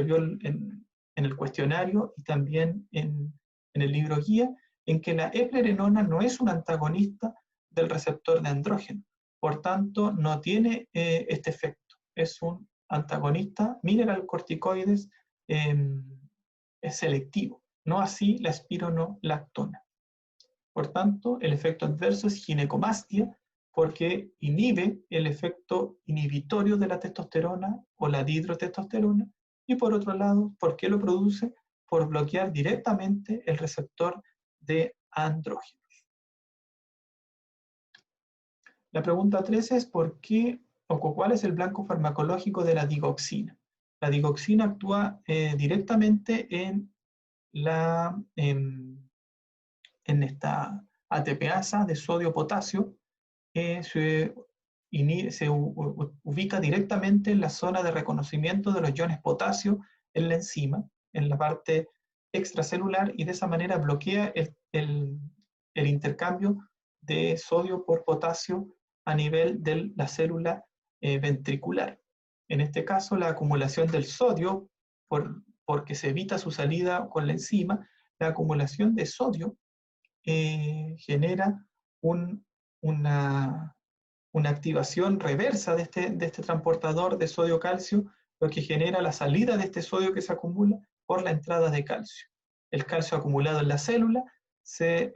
vio en el cuestionario y también en el libro guía, en que la eplerenona no es un antagonista del receptor de andrógeno. Por tanto, no tiene este efecto. Es un antagonista mineralcorticoides selectivo, no así la espironolactona. Por tanto, el efecto adverso es ginecomastia, porque inhibe el efecto inhibitorio de la testosterona o la dihidrotestosterona, y por otro lado, ¿por qué lo produce? Por bloquear directamente el receptor de andrógenos. La pregunta 13 es ¿por qué o cuál es el blanco farmacológico de la digoxina? La digoxina actúa directamente en en esta ATPasa de sodio-potasio, se ubica directamente en la zona de reconocimiento de los iones potasio en la enzima, en la parte extracelular, y de esa manera bloquea el intercambio de sodio por potasio a nivel de la célula ventricular. En este caso, la acumulación del sodio, porque se evita su salida con la enzima, la acumulación de sodio genera una activación reversa de este transportador de sodio-calcio, lo que genera la salida de este sodio que se acumula por la entrada de calcio. El calcio acumulado en la célula se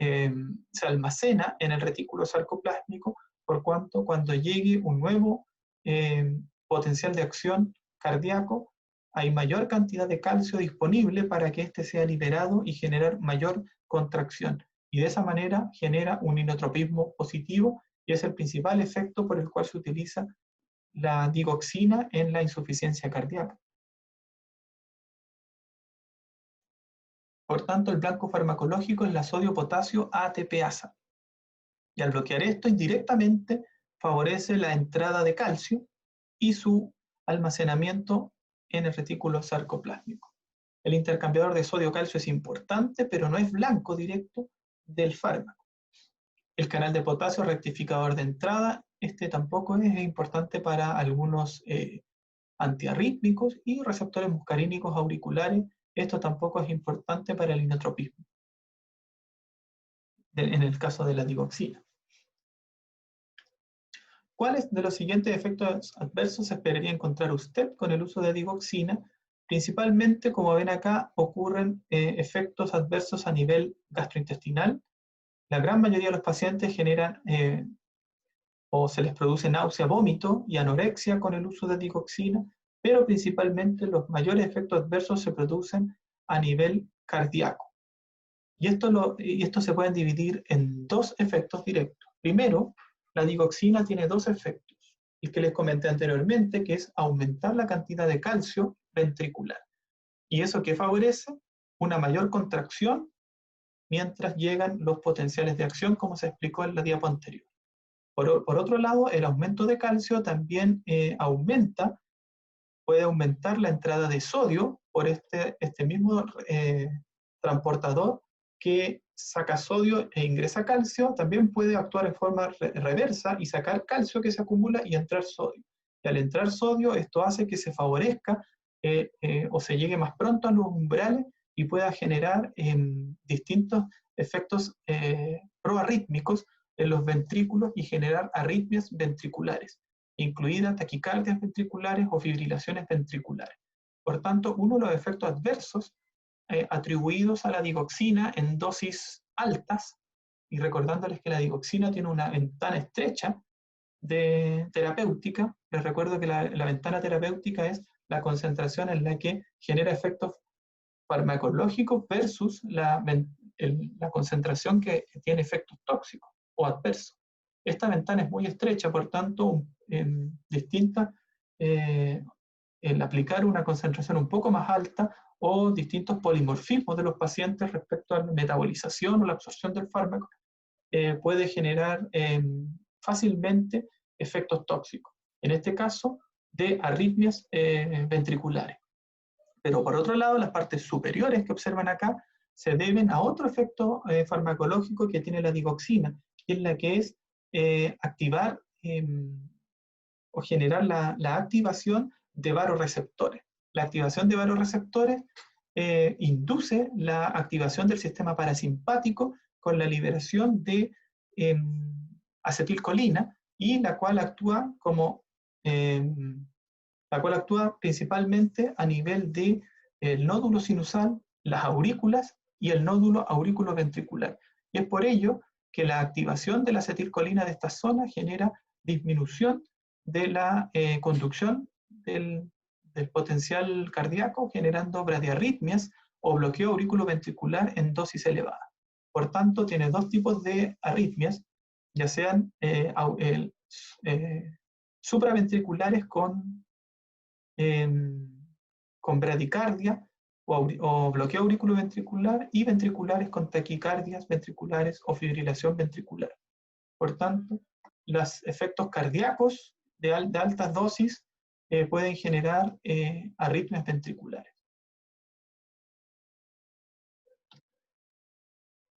almacena en el retículo sarcoplásmico, por cuanto cuando llegue un nuevo potencial de acción cardíaco, hay mayor cantidad de calcio disponible para que éste sea liberado y generar mayor contracción. Y de esa manera genera un inotropismo positivo, y es el principal efecto por el cual se utiliza la digoxina en la insuficiencia cardíaca. Por tanto, el blanco farmacológico es la sodio-potasio ATPasa. Y al bloquear esto, indirectamente favorece la entrada de calcio y su almacenamiento en el retículo sarcoplásmico. El intercambiador de sodio-calcio es importante, pero no es blanco directo del fármaco. El canal de potasio rectificador de entrada, este tampoco es importante para algunos antiarrítmicos y receptores muscarínicos auriculares. Esto tampoco es importante para el inotropismo, en el caso de la digoxina. ¿Cuáles de los siguientes efectos adversos esperaría encontrar usted con el uso de digoxina? Principalmente, como ven acá, ocurren efectos adversos a nivel gastrointestinal. La gran mayoría de los pacientes generan o se les produce náusea, vómito y anorexia con el uso de digoxina, pero principalmente los mayores efectos adversos se producen a nivel cardíaco. Y esto se puede dividir en dos efectos directos. Primero, la digoxina tiene dos efectos, el que les comenté anteriormente, que es aumentar la cantidad de calcio ventricular. ¿Y eso qué favorece? Una mayor contracción mientras llegan los potenciales de acción, como se explicó en la diapo anterior. Por otro lado, el aumento de calcio también puede aumentar la entrada de sodio por este mismo transportador que saca sodio e ingresa calcio. También puede actuar en forma reversa y sacar calcio que se acumula y entrar sodio. Y al entrar sodio, esto hace que se favorezca o se llegue más pronto a los umbrales y pueda generar distintos efectos proarrítmicos en los ventrículos y generar arritmias ventriculares, incluidas taquicardias ventriculares o fibrilaciones ventriculares. Por tanto, uno de los efectos adversos atribuidos a la digoxina en dosis altas, y recordándoles que la digoxina tiene una ventana estrecha de terapéutica, les recuerdo que la ventana terapéutica es la concentración en la que genera efectos farmacológicos versus la concentración que tiene efectos tóxicos o adversos. Esta ventana es muy estrecha, por tanto, distinta el aplicar una concentración un poco más alta o distintos polimorfismos de los pacientes respecto a la metabolización o la absorción del fármaco puede generar fácilmente efectos tóxicos. En este caso, de arritmias ventriculares. Pero por otro lado, las partes superiores que observan acá se deben a otro efecto farmacológico que tiene la digoxina, que es la que es activar o generar la activación de varoreceptores. La activación de varoreceptores induce la activación del sistema parasimpático con la liberación de acetilcolina, y la cual actúa principalmente a nivel del nódulo sinusal, las aurículas y el nódulo auriculoventricular. Y es por ello que la activación de la acetilcolina de esta zona genera disminución de la conducción del potencial cardíaco, generando bradiarritmias o bloqueo auriculoventricular en dosis elevada. Por tanto, tiene dos tipos de arritmias, ya sean supraventriculares con bradicardia o bloqueo auriculoventricular y ventriculares con taquicardias ventriculares o fibrilación ventricular. Por tanto, los efectos cardíacos de altas dosis pueden generar arritmias ventriculares.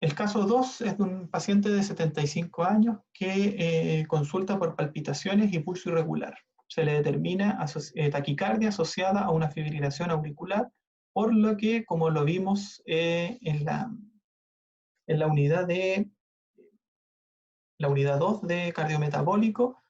El caso 2 es de un paciente de 75 años que consulta por palpitaciones y pulso irregular. Se le determina taquicardia asociada a una fibrilación auricular, por lo que, como lo vimos en la unidad 2 de cardiometabólico,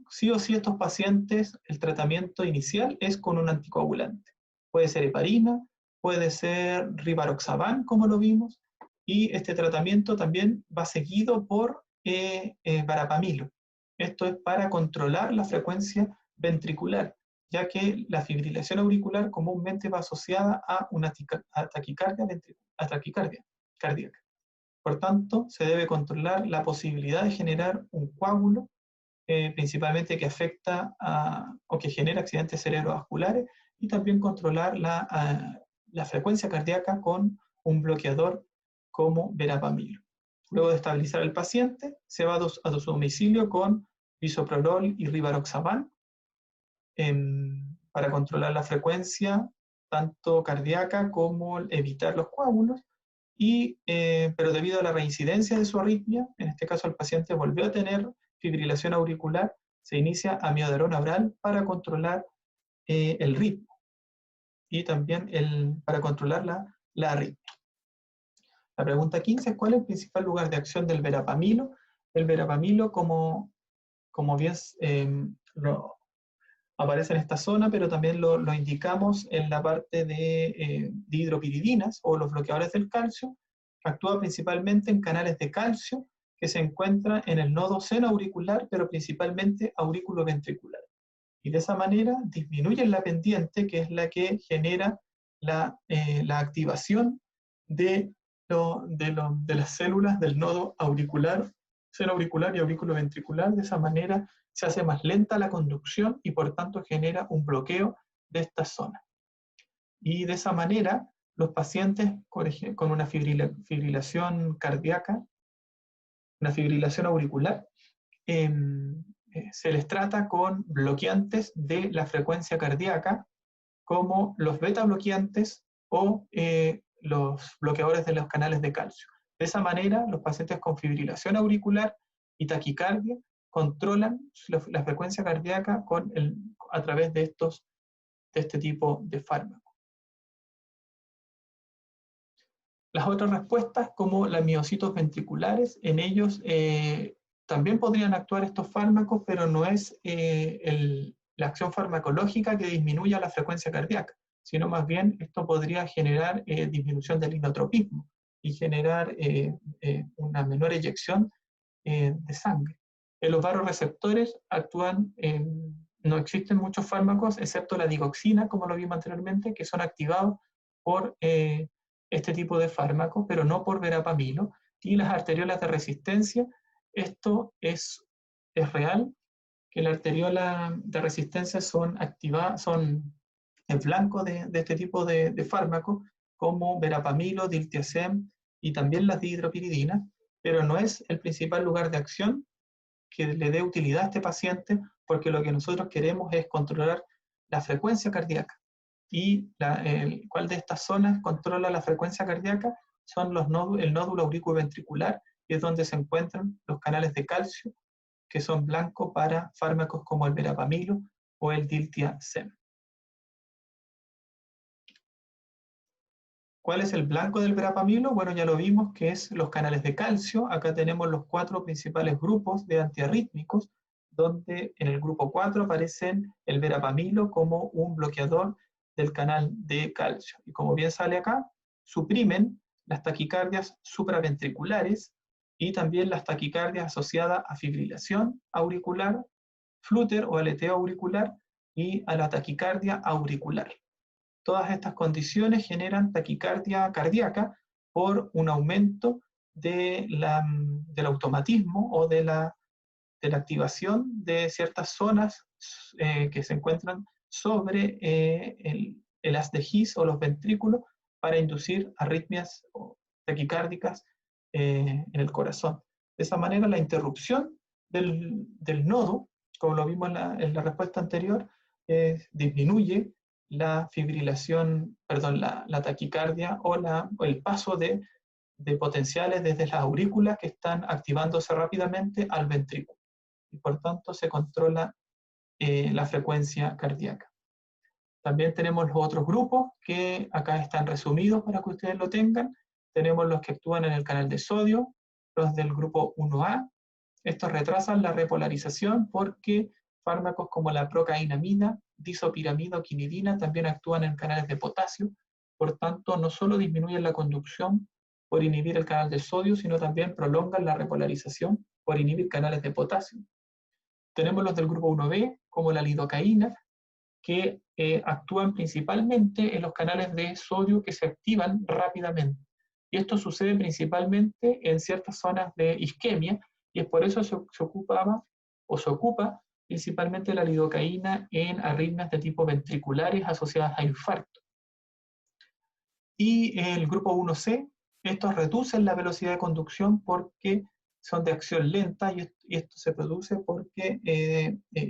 sí o sí estos pacientes, el tratamiento inicial es con un anticoagulante. Puede ser heparina, puede ser rivaroxaban, como lo vimos, y este tratamiento también va seguido por verapamilo. Esto es para controlar la frecuencia ventricular, ya que la fibrilación auricular comúnmente va asociada a una taquicardia cardíaca. Por tanto, se debe controlar la posibilidad de generar un coágulo, principalmente que afecta o que genera accidentes cerebrovasculares, y también controlar la frecuencia cardíaca con un bloqueador como verapamilo. Luego de estabilizar al paciente, se va a su domicilio con bisoprolol y rivaroxaban para controlar la frecuencia tanto cardíaca como evitar los coágulos. Pero debido a la reincidencia de su arritmia, en este caso el paciente volvió a tener fibrilación auricular, se inicia amiodarona oral para controlar el ritmo y también para controlar la arritmia. La pregunta 15 es: ¿cuál es el principal lugar de acción del verapamilo? El verapamilo, como bien aparece en esta zona, pero también lo indicamos en la parte de dihidropiridinas o los bloqueadores del calcio, actúa principalmente en canales de calcio que se encuentran en el nodo seno auricular, pero principalmente aurículo-ventricular. Y de esa manera disminuyen la pendiente, que es la que genera la activación de las células del nodo auricular, seno auricular y aurículo-ventricular. De esa manera se hace más lenta la conducción y por tanto genera un bloqueo de esta zona. Y de esa manera los pacientes con una fibrilación cardíaca, una fibrilación auricular, se les trata con bloqueantes de la frecuencia cardíaca, como los beta bloqueantes o los bloqueadores de los canales de calcio. De esa manera, los pacientes con fibrilación auricular y taquicardia controlan la frecuencia cardíaca a través de este tipo de fármacos. Las otras respuestas, como las miocitos ventriculares, en ellos también podrían actuar estos fármacos, pero no es la acción farmacológica que disminuya la frecuencia cardíaca, sino más bien esto podría generar disminución del inotropismo y generar una menor eyección de sangre. En los vasoreceptores no existen muchos fármacos, excepto la digoxina, como lo vimos anteriormente, que son activados por este tipo de fármacos, pero no por verapamilo. Y las arteriolas de resistencia, esto es real, que las arteriolas de resistencia son en blanco de este tipo de fármacos, como verapamilo, diltiazem y también las dihidropiridinas, pero no es el principal lugar de acción que le dé utilidad a este paciente, porque lo que nosotros queremos es controlar la frecuencia cardíaca. Y cuál de estas zonas controla la frecuencia cardíaca son el nódulo auriculoventricular, que es donde se encuentran los canales de calcio, que son blancos para fármacos como el verapamilo o el diltiazem. ¿Cuál es el blanco del verapamilo? Bueno, ya lo vimos, que es los canales de calcio. Acá tenemos los 4 principales grupos de antiarrítmicos, donde en el grupo 4 aparecen el verapamilo como un bloqueador del canal de calcio. Y como bien sale acá, suprimen las taquicardias supraventriculares y también las taquicardias asociadas a fibrilación auricular, flúter o aleteo auricular y a la taquicardia auricular. Todas estas condiciones generan taquicardia cardíaca por un aumento del automatismo o de la activación de ciertas zonas que se encuentran sobre el haz de His o los ventrículos, para inducir arritmias taquicárdicas en el corazón. De esa manera, la interrupción del nodo, como lo vimos en la respuesta anterior, disminuye la fibrilación, perdón, la taquicardia o el paso de potenciales desde las aurículas que están activándose rápidamente al ventrículo. Y por tanto se controla la frecuencia cardíaca. También tenemos los otros grupos que acá están resumidos para que ustedes lo tengan. Tenemos los que actúan en el canal de sodio, los del grupo 1A. Estos retrasan la repolarización porque fármacos como la procainamida, disopiramida o quinidina también actúan en canales de potasio. Por tanto, no solo disminuyen la conducción por inhibir el canal de sodio, sino también prolongan la repolarización por inhibir canales de potasio. Tenemos los del grupo 1B, como la lidocaína, que actúan principalmente en los canales de sodio que se activan rápidamente. Y esto sucede principalmente en ciertas zonas de isquemia, y es por eso se ocupa principalmente la lidocaína en arritmias de tipo ventriculares asociadas a infarto. Y el grupo 1C, estos reducen la velocidad de conducción porque son de acción lenta, y esto se produce porque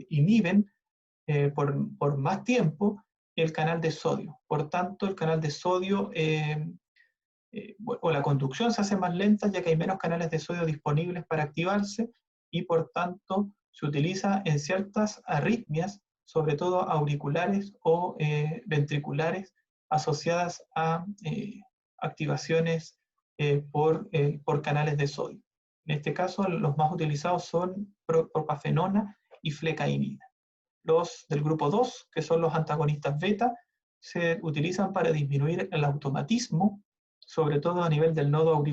inhiben por más tiempo el canal de sodio. Por tanto, el canal de sodio o la conducción se hace más lenta ya que hay menos canales de sodio disponibles para activarse, y por tanto se utiliza en ciertas arritmias, sobre todo auriculares o ventriculares, asociadas a activaciones por canales de sodio. En este caso, los más utilizados son propafenona y flecainida. Los del grupo 2, que son los antagonistas beta, se utilizan para disminuir el automatismo, sobre todo a nivel del nodo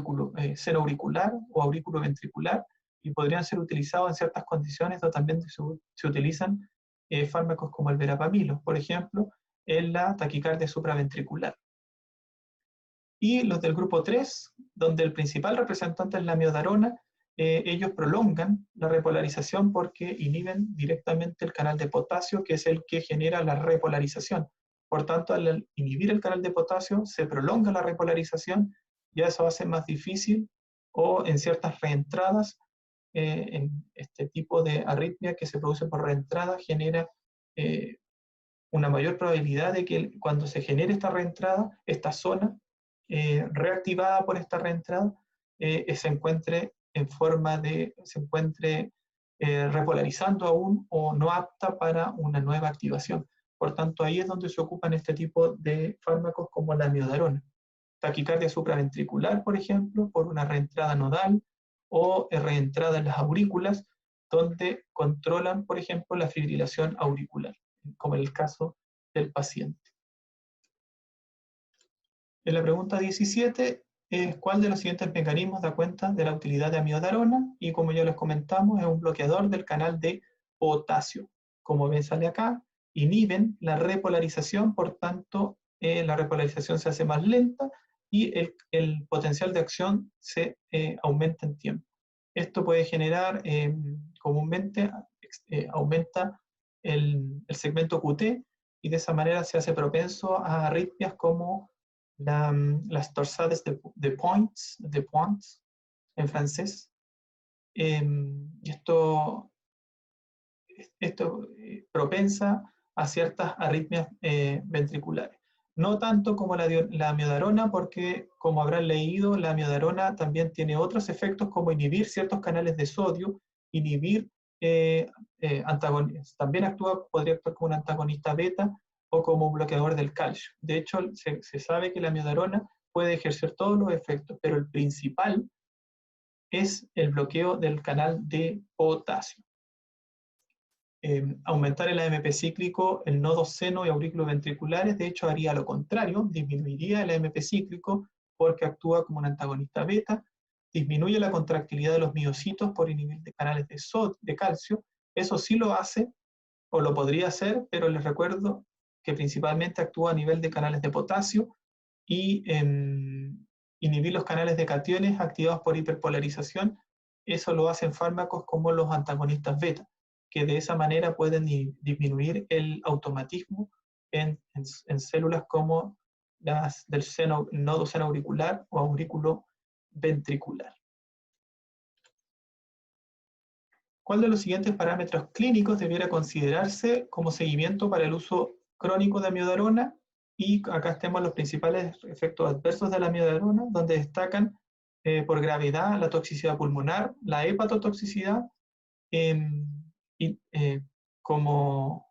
senoauricular o aurículo ventricular, y podrían ser utilizados en ciertas condiciones donde también se utilizan fármacos como el verapamilo, por ejemplo, en la taquicardia supraventricular. Y los del grupo 3, donde el principal representante es la miodarona, ellos prolongan la repolarización porque inhiben directamente el canal de potasio, que es el que genera la repolarización. Por tanto, al inhibir el canal de potasio, se prolonga la repolarización, y eso hace más difícil, o en ciertas reentradas, en este tipo de arritmia que se produce por reentrada, genera una mayor probabilidad de que cuando se genere esta reentrada, esta zona reactivada por esta reentrada, se encuentre repolarizando aún o no apta para una nueva activación. Por tanto, ahí es donde se ocupan este tipo de fármacos como la miodarona. Taquicardia supraventricular, por ejemplo, por una reentrada nodal o reentrada en las aurículas, donde controlan, por ejemplo, la fibrilación auricular, como en el caso del paciente. En la pregunta 17 es ¿cuál de los siguientes mecanismos da cuenta de la utilidad de amiodarona? Y como ya les comentamos, es un bloqueador del canal de potasio. Como ven, sale acá, inhiben la repolarización, por tanto, la repolarización se hace más lenta y el potencial de acción se aumenta en tiempo. Esto puede generar, comúnmente, aumenta el segmento QT, y de esa manera se hace propenso a arritmias como las torsades de Points en francés. Y esto propensa a ciertas arritmias ventriculares. No tanto como la miodarona, porque como habrán leído, la miodarona también tiene otros efectos como inhibir ciertos canales de sodio, inhibir antagonistas. También podría actuar como un antagonista beta o como un bloqueador del calcio. De hecho, se sabe que la miodarona puede ejercer todos los efectos, pero el principal es el bloqueo del canal de potasio. Aumentar el AMP cíclico en nodos seno y aurículo ventriculares, de hecho haría lo contrario, disminuiría el AMP cíclico porque actúa como un antagonista beta, disminuye la contractilidad de los miocitos por inhibir de canales de calcio. Eso sí lo hace, o lo podría hacer, pero les recuerdo que principalmente actúa a nivel de canales de potasio, y inhibir los canales de cationes activados por hiperpolarización. Eso lo hacen fármacos como los antagonistas beta, que de esa manera pueden disminuir el automatismo en células como del nodo seno auricular o aurículo ventricular. ¿Cuál de los siguientes parámetros clínicos debiera considerarse como seguimiento para el uso crónico de amiodarona? Y acá tenemos los principales efectos adversos de la amiodarona, donde destacan por gravedad la toxicidad pulmonar, la hepatotoxicidad, como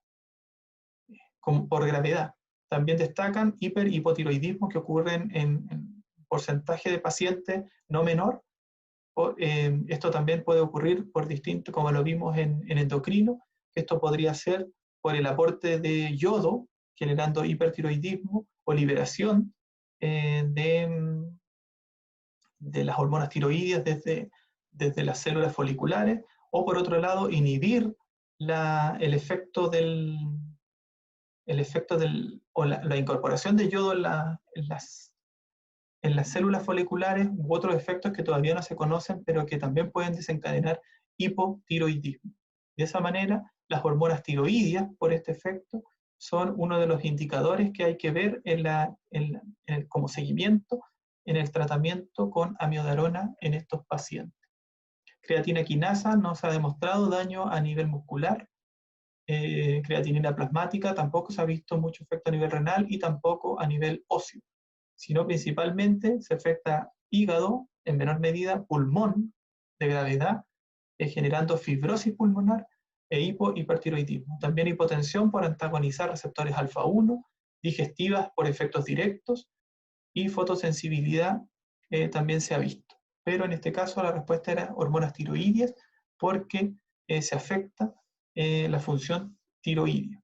por gravedad. También destacan hipotiroidismo que ocurren en porcentaje de pacientes no menor. Esto también puede ocurrir por distinto, como lo vimos en endocrino. Esto podría ser por el aporte de yodo, generando hipertiroidismo o liberación de las hormonas tiroideas desde las células foliculares, o por otro lado, inhibir el efecto o la incorporación de yodo en las células foliculares, u otros efectos que todavía no se conocen, pero que también pueden desencadenar hipotiroidismo. De esa manera, las hormonas tiroideas, por este efecto, son uno de los indicadores que hay que ver como seguimiento en el tratamiento con amiodarona en estos pacientes. Creatina quinasa no se ha demostrado daño a nivel muscular. Creatinina plasmática tampoco se ha visto mucho efecto a nivel renal y tampoco a nivel óseo, sino principalmente se afecta hígado, en menor medida pulmón de gravedad, generando fibrosis pulmonar e hipertiroidismo. También hipotensión por antagonizar receptores alfa-1, digestivas por efectos directos, y fotosensibilidad también se ha visto. Pero en este caso la respuesta era hormonas tiroideas, porque se afecta la función tiroidea.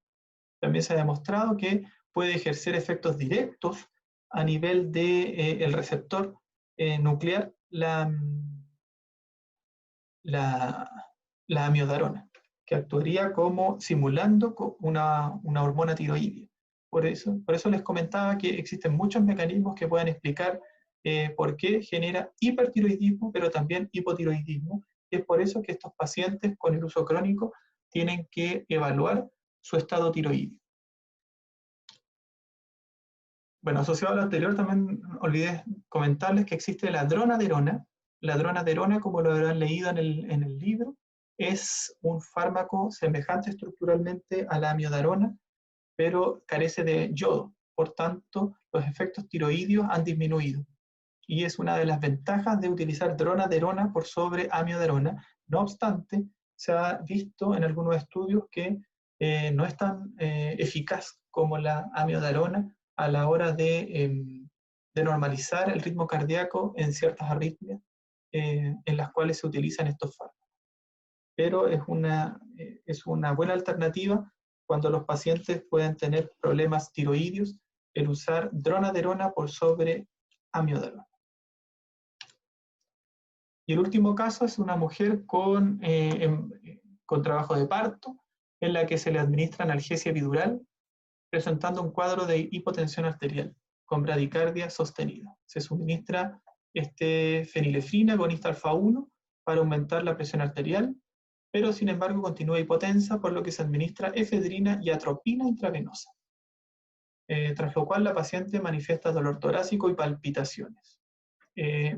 También se ha demostrado que puede ejercer efectos directos a nivel del receptor nuclear, la amiodarona, que actuaría como simulando una hormona tiroidea. Por eso les comentaba que existen muchos mecanismos que pueden explicar por qué genera hipertiroidismo, pero también hipotiroidismo. Y es por eso que estos pacientes con el uso crónico tienen que evaluar su estado tiroideo. Bueno, asociado a lo anterior, también olvidé comentarles que existe la dronaderona. La dronaderona, como lo habrán leído en el libro, es un fármaco semejante estructuralmente a la amiodarona, pero carece de yodo. Por tanto, los efectos tiroideos han disminuido. Y es una de las ventajas de utilizar dronaderona por sobre amiodarona. No obstante, se ha visto en algunos estudios que no es tan eficaz como la amiodarona a la hora de normalizar el ritmo cardíaco en ciertas arritmias en las cuales se utilizan estos fármacos. Pero es una buena alternativa cuando los pacientes pueden tener problemas tiroideos, el usar dronaderona por sobre amiodarona. Y el último caso es una mujer con trabajo de parto, en la que se le administra analgesia epidural, presentando un cuadro de hipotensión arterial con bradicardia sostenida. Se suministra fenilefrina agonista alfa-1 para aumentar la presión arterial, pero sin embargo continúa hipotensa, por lo que se administra efedrina y atropina intravenosa. Tras lo cual la paciente manifiesta dolor torácico y palpitaciones.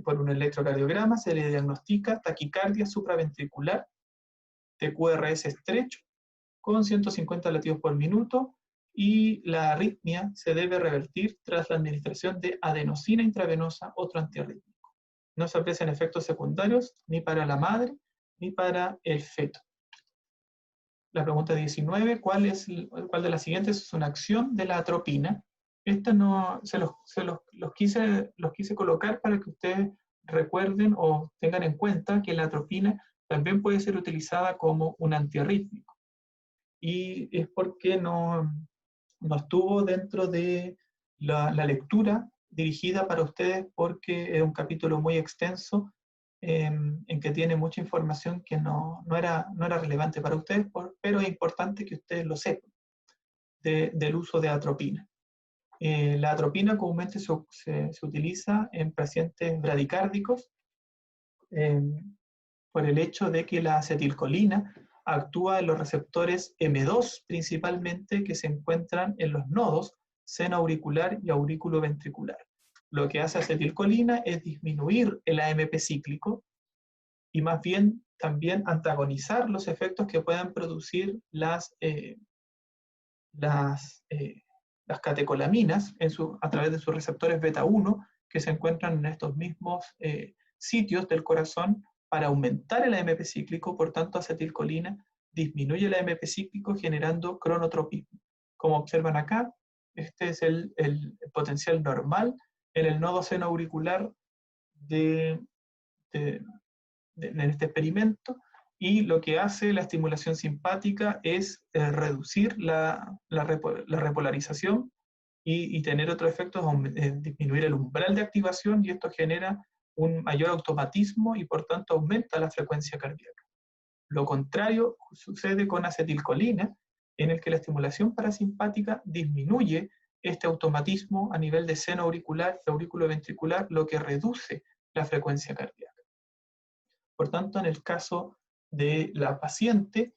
Por un electrocardiograma se le diagnostica taquicardia supraventricular, TQRS estrecho, con 150 latidos por minuto, y la arritmia se debe revertir tras la administración de adenosina intravenosa, otro antiarrítmico. No se aprecian efectos secundarios ni para la madre ni para el feto. La pregunta 19, ¿cuál de las siguientes es una acción de la atropina? Esta no, los quise colocar para que ustedes recuerden o tengan en cuenta que la atropina también puede ser utilizada como un antiarrítmico. Y es porque no estuvo dentro de la lectura dirigida para ustedes, porque es un capítulo muy extenso en que tiene mucha información que no era relevante para ustedes, pero es importante que ustedes lo sepan del uso de atropina. La atropina comúnmente se utiliza en pacientes bradicárdicos por el hecho de que la acetilcolina actúa en los receptores M2 principalmente, que se encuentran en los nodos seno auricular y aurículo ventricular. Lo que hace acetilcolina es disminuir el AMP cíclico y más bien también antagonizar los efectos que puedan producir las catecolaminas a través de sus receptores beta 1 que se encuentran en estos mismos sitios del corazón para aumentar el AMP cíclico. Por tanto, acetilcolina disminuye el AMP cíclico generando cronotropismo. Como observan acá, este es el potencial normal en el nodo seno auricular en este experimento, y lo que hace la estimulación simpática es reducir la repolarización y tener otro efecto, disminuir el umbral de activación, y esto genera un mayor automatismo y por tanto aumenta la frecuencia cardíaca. Lo contrario sucede con acetilcolina, en el que la estimulación parasimpática disminuye este automatismo a nivel de seno auricular y aurículo ventricular, lo que reduce la frecuencia cardíaca. Por tanto, en el caso de la paciente,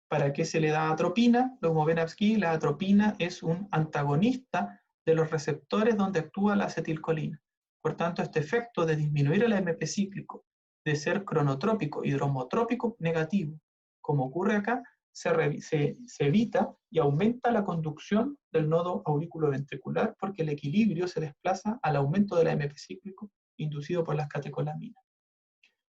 ¿para qué se le da atropina? Como ven aquí, la atropina es un antagonista de los receptores donde actúa la acetilcolina. Por tanto, este efecto de disminuir el AMP cíclico, de ser cronotrópico y dromotrópico negativo, como ocurre acá, se evita y aumenta la conducción del nodo auriculoventricular porque el equilibrio se desplaza al aumento del AMP cíclico inducido por las catecolaminas.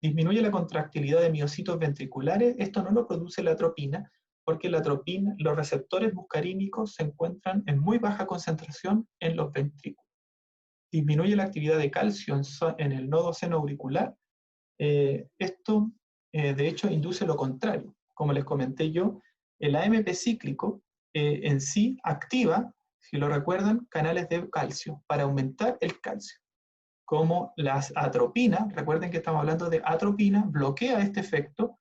Disminuye la contractilidad de miocitos ventriculares. Esto no lo produce la atropina, porque la atropina, los receptores muscarínicos se encuentran en muy baja concentración en los ventrículos. Disminuye la actividad de calcio en el nodo seno auricular. Esto, de hecho, induce lo contrario. Como les comenté yo, el AMP cíclico en sí activa, si lo recuerdan, canales de calcio para aumentar el calcio. Como las atropinas, recuerden que estamos hablando de atropina, bloquea este efecto,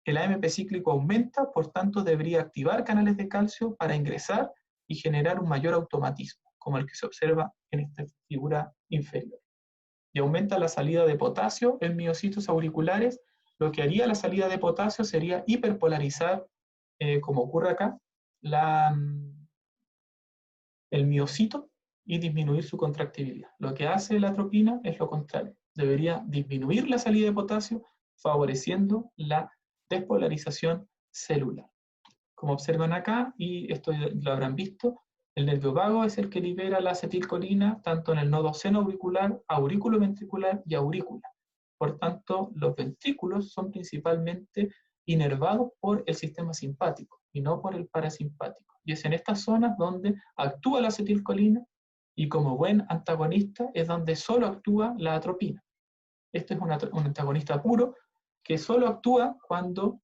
el AMP cíclico aumenta, por tanto debería activar canales de calcio para ingresar y generar un mayor automatismo, como el que se observa en esta figura inferior. Y aumenta la salida de potasio en miocitos auriculares. Lo que haría la salida de potasio sería hiperpolarizar, como ocurre acá, el miocito, y disminuir su contractibilidad. Lo que hace la atropina es lo contrario. Debería disminuir la salida de potasio, favoreciendo la despolarización celular. Como observan acá, y esto lo habrán visto, el nervio vago es el que libera la acetilcolina tanto en el nodo seno auricular, aurículo ventricular y aurícula. Por tanto, los ventrículos son principalmente inervados por el sistema simpático y no por el parasimpático. Y es en estas zonas donde actúa la acetilcolina, y como buen antagonista es donde solo actúa la atropina. Este es un antagonista puro que solo actúa cuando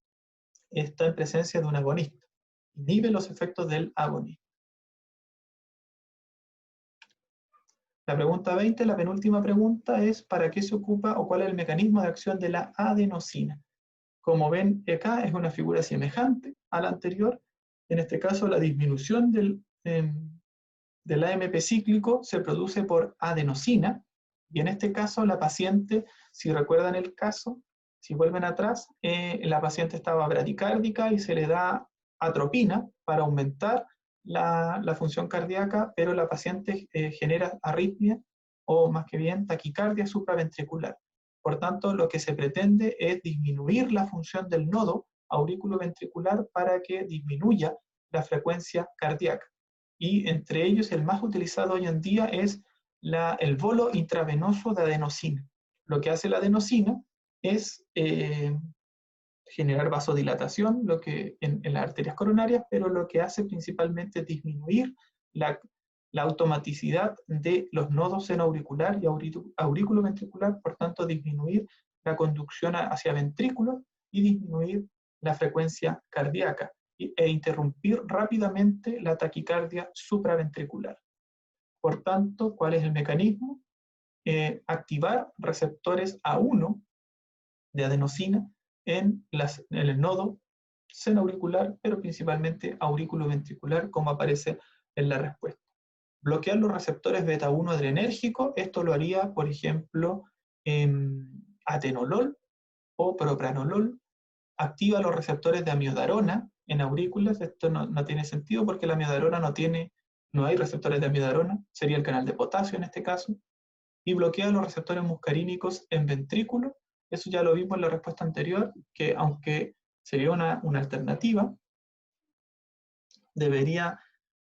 está en presencia de un agonista. Inhibe los efectos del agonista. La pregunta 20, la penúltima pregunta, es ¿para qué se ocupa o cuál es el mecanismo de acción de la adenosina? Como ven acá, es una figura semejante a la anterior. En este caso, la disminución del AMP cíclico se produce por adenosina, y en este caso la paciente, si recuerdan el caso, si vuelven atrás, la paciente estaba bradicárdica y se le da atropina para aumentar la función cardíaca, pero la paciente genera arritmia o más que bien taquicardia supraventricular. Por tanto, lo que se pretende es disminuir la función del nodo aurículo-ventricular para que disminuya la frecuencia cardíaca. Y entre ellos el más utilizado hoy en día es el bolo intravenoso de adenosina. Lo que hace la adenosina es generar vasodilatación en las arterias coronarias, pero lo que hace principalmente es disminuir la automaticidad de los nodos senoauricular y aurículo ventricular, por tanto disminuir la conducción hacia ventrículos y disminuir la frecuencia cardíaca e interrumpir rápidamente la taquicardia supraventricular. Por tanto, ¿cuál es el mecanismo? Activar receptores A1 de adenosina en el nodo senoauricular, pero principalmente aurículo-ventricular, como aparece en la respuesta. Bloquear los receptores beta-1 adrenérgicos, esto lo haría, por ejemplo, atenolol o propranolol, activa los receptores de amiodarona en aurículas. Esto no tiene sentido porque la amiodarona no hay receptores de amiodarona, sería el canal de potasio en este caso, y bloquea los receptores muscarínicos en ventrículo. Eso ya lo vimos en la respuesta anterior, que aunque sería una alternativa, debería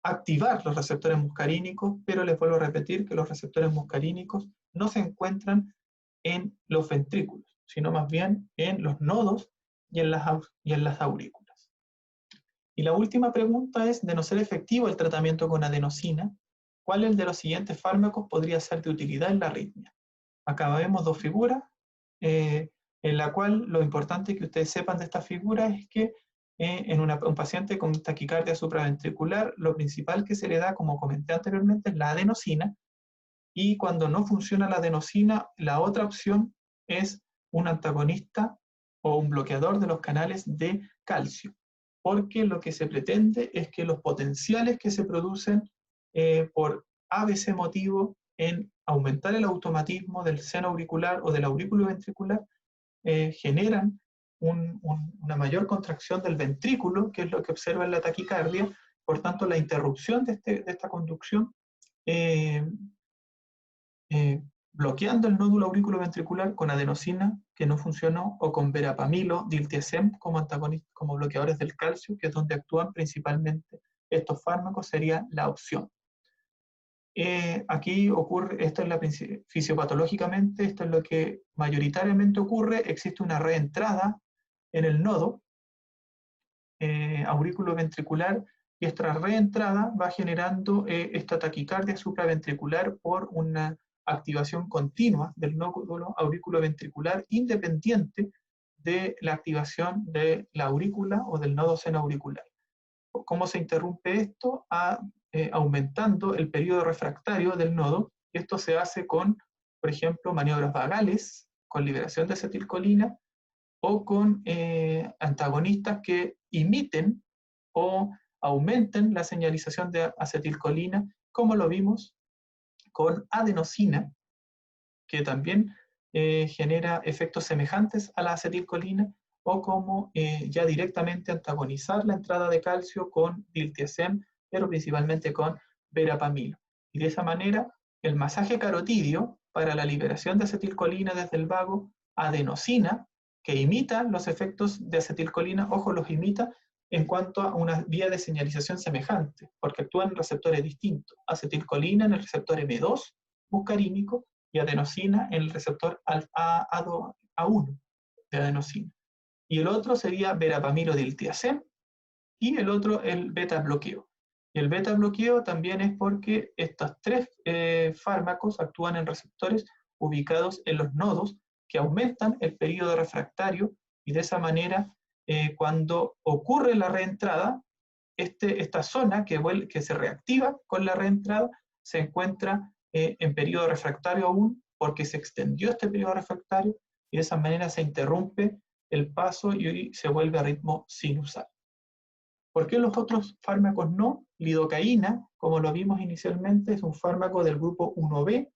activar los receptores muscarínicos, pero les vuelvo a repetir que los receptores muscarínicos no se encuentran en los ventrículos, sino más bien en los nodos y en las aurículas. Y la última pregunta es, de no ser efectivo el tratamiento con adenosina, ¿cuál de los siguientes fármacos podría ser de utilidad en la arritmia? Acá vemos dos figuras, en la cual lo importante que ustedes sepan de esta figura es que en un paciente con taquicardia supraventricular, lo principal que se le da, como comenté anteriormente, es la adenosina, y cuando no funciona la adenosina, la otra opción es un antagonista o un bloqueador de los canales de calcio, porque lo que se pretende es que los potenciales que se producen por ABC motivo en aumentar el automatismo del seno auricular o del aurículo ventricular generan una mayor contracción del ventrículo, que es lo que observa en la taquicardia. Por tanto, la interrupción de esta conducción bloqueando el nódulo auriculoventricular con adenosina, que no funcionó, o con verapamilo, diltiazem como bloqueadores del calcio, que es donde actúan principalmente estos fármacos, sería la opción. Aquí ocurre, fisiopatológicamente, esto es lo que mayoritariamente ocurre, existe una reentrada en el nodo auriculoventricular, y esta reentrada va generando esta taquicardia supraventricular por una activación continua del nódulo auriculoventricular independiente de la activación de la aurícula o del nodo senoauricular. ¿Cómo se interrumpe esto? Aumentando el periodo refractario del nodo, y esto se hace con, por ejemplo, maniobras vagales, con liberación de acetilcolina, o con antagonistas que imiten o aumenten la señalización de acetilcolina, como lo vimos con adenosina, que también genera efectos semejantes a la acetilcolina, o como ya directamente antagonizar la entrada de calcio con diltiazem, pero principalmente con verapamilo. Y de esa manera, el masaje carotidio para la liberación de acetilcolina desde el vago, adenosina, que imita los efectos de acetilcolina, ojo, los imita en cuanto a una vía de señalización semejante, porque actúan en receptores distintos. Acetilcolina en el receptor M2 muscarínico y adenosina en el receptor A1 de adenosina. Y el otro sería verapamilo diltiazem, y el otro el beta bloqueo. Y el beta bloqueo también es porque estos tres fármacos actúan en receptores ubicados en los nodos que aumentan el periodo refractario, y de esa manera cuando ocurre la reentrada, esta zona que se reactiva con la reentrada se encuentra en periodo refractario aún, porque se extendió este periodo refractario, y de esa manera se interrumpe el paso y se vuelve a ritmo sinusal. ¿Por qué los otros fármacos no? Lidocaína, como lo vimos inicialmente, es un fármaco del grupo 1B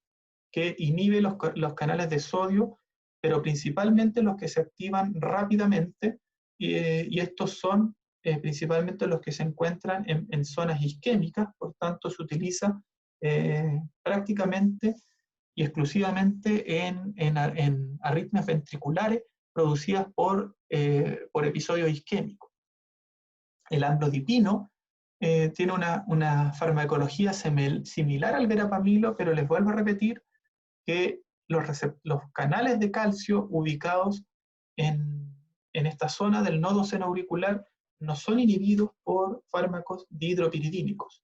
que inhibe los canales de sodio, pero principalmente los que se activan rápidamente, y estos son principalmente los que se encuentran en zonas isquémicas. Por tanto se utiliza prácticamente y exclusivamente en arritmias ventriculares producidas por episodios isquémicos. El amlodipino tiene una farmacología similar al verapamilo, pero les vuelvo a repetir que los canales de calcio ubicados en esta zona del nodo senoauricular no son inhibidos por fármacos dihidropiridínicos,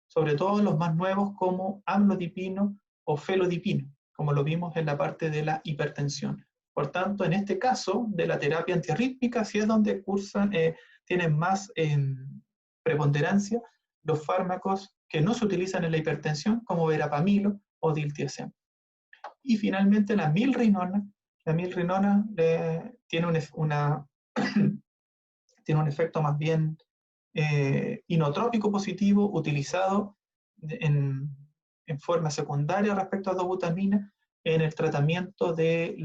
sobre todo los más nuevos como amlodipino o felodipino, como lo vimos en la parte de la hipertensión. Por tanto, en este caso de la terapia antiarrítmica, sí es donde tienen más preponderancia los fármacos que no se utilizan en la hipertensión, como verapamilo o diltiazem. Y finalmente la milrinona. La milrinona tiene un efecto más bien inotrópico positivo, utilizado en forma secundaria respecto a dobutamina en el tratamiento de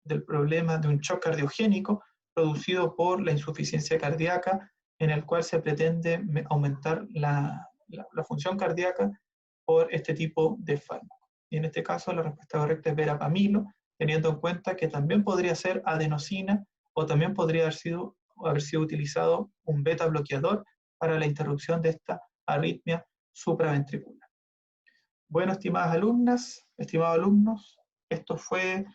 del problema de un shock cardiogénico producido por la insuficiencia cardíaca, en el cual se pretende aumentar la función cardíaca por este tipo de fármaco. Y en este caso la respuesta correcta es verapamilo, teniendo en cuenta que también podría ser adenosina o también podría haber sido utilizado un beta bloqueador para la interrupción de esta arritmia supraventricular. Bueno, estimadas alumnas, estimados alumnos, esto fue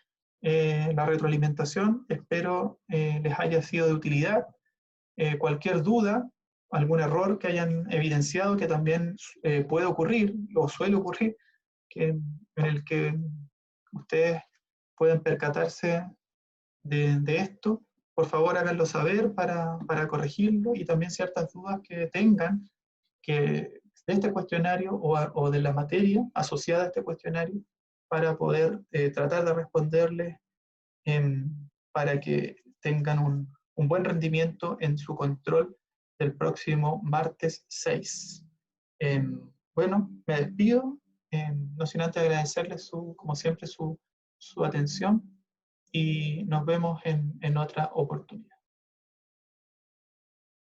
la retroalimentación. Espero les haya sido de utilidad. Cualquier duda, algún error que hayan evidenciado, que también puede ocurrir o suele ocurrir, en el que ustedes pueden percatarse de esto, por favor háganlo saber para corregirlo, y también ciertas dudas que tengan que de este cuestionario o de la materia asociada a este cuestionario, para poder tratar de responderles para que tengan un buen rendimiento en su control del próximo martes 6. Bueno, me despido, no sin antes agradecerles, como siempre, su atención, y nos vemos en otra oportunidad.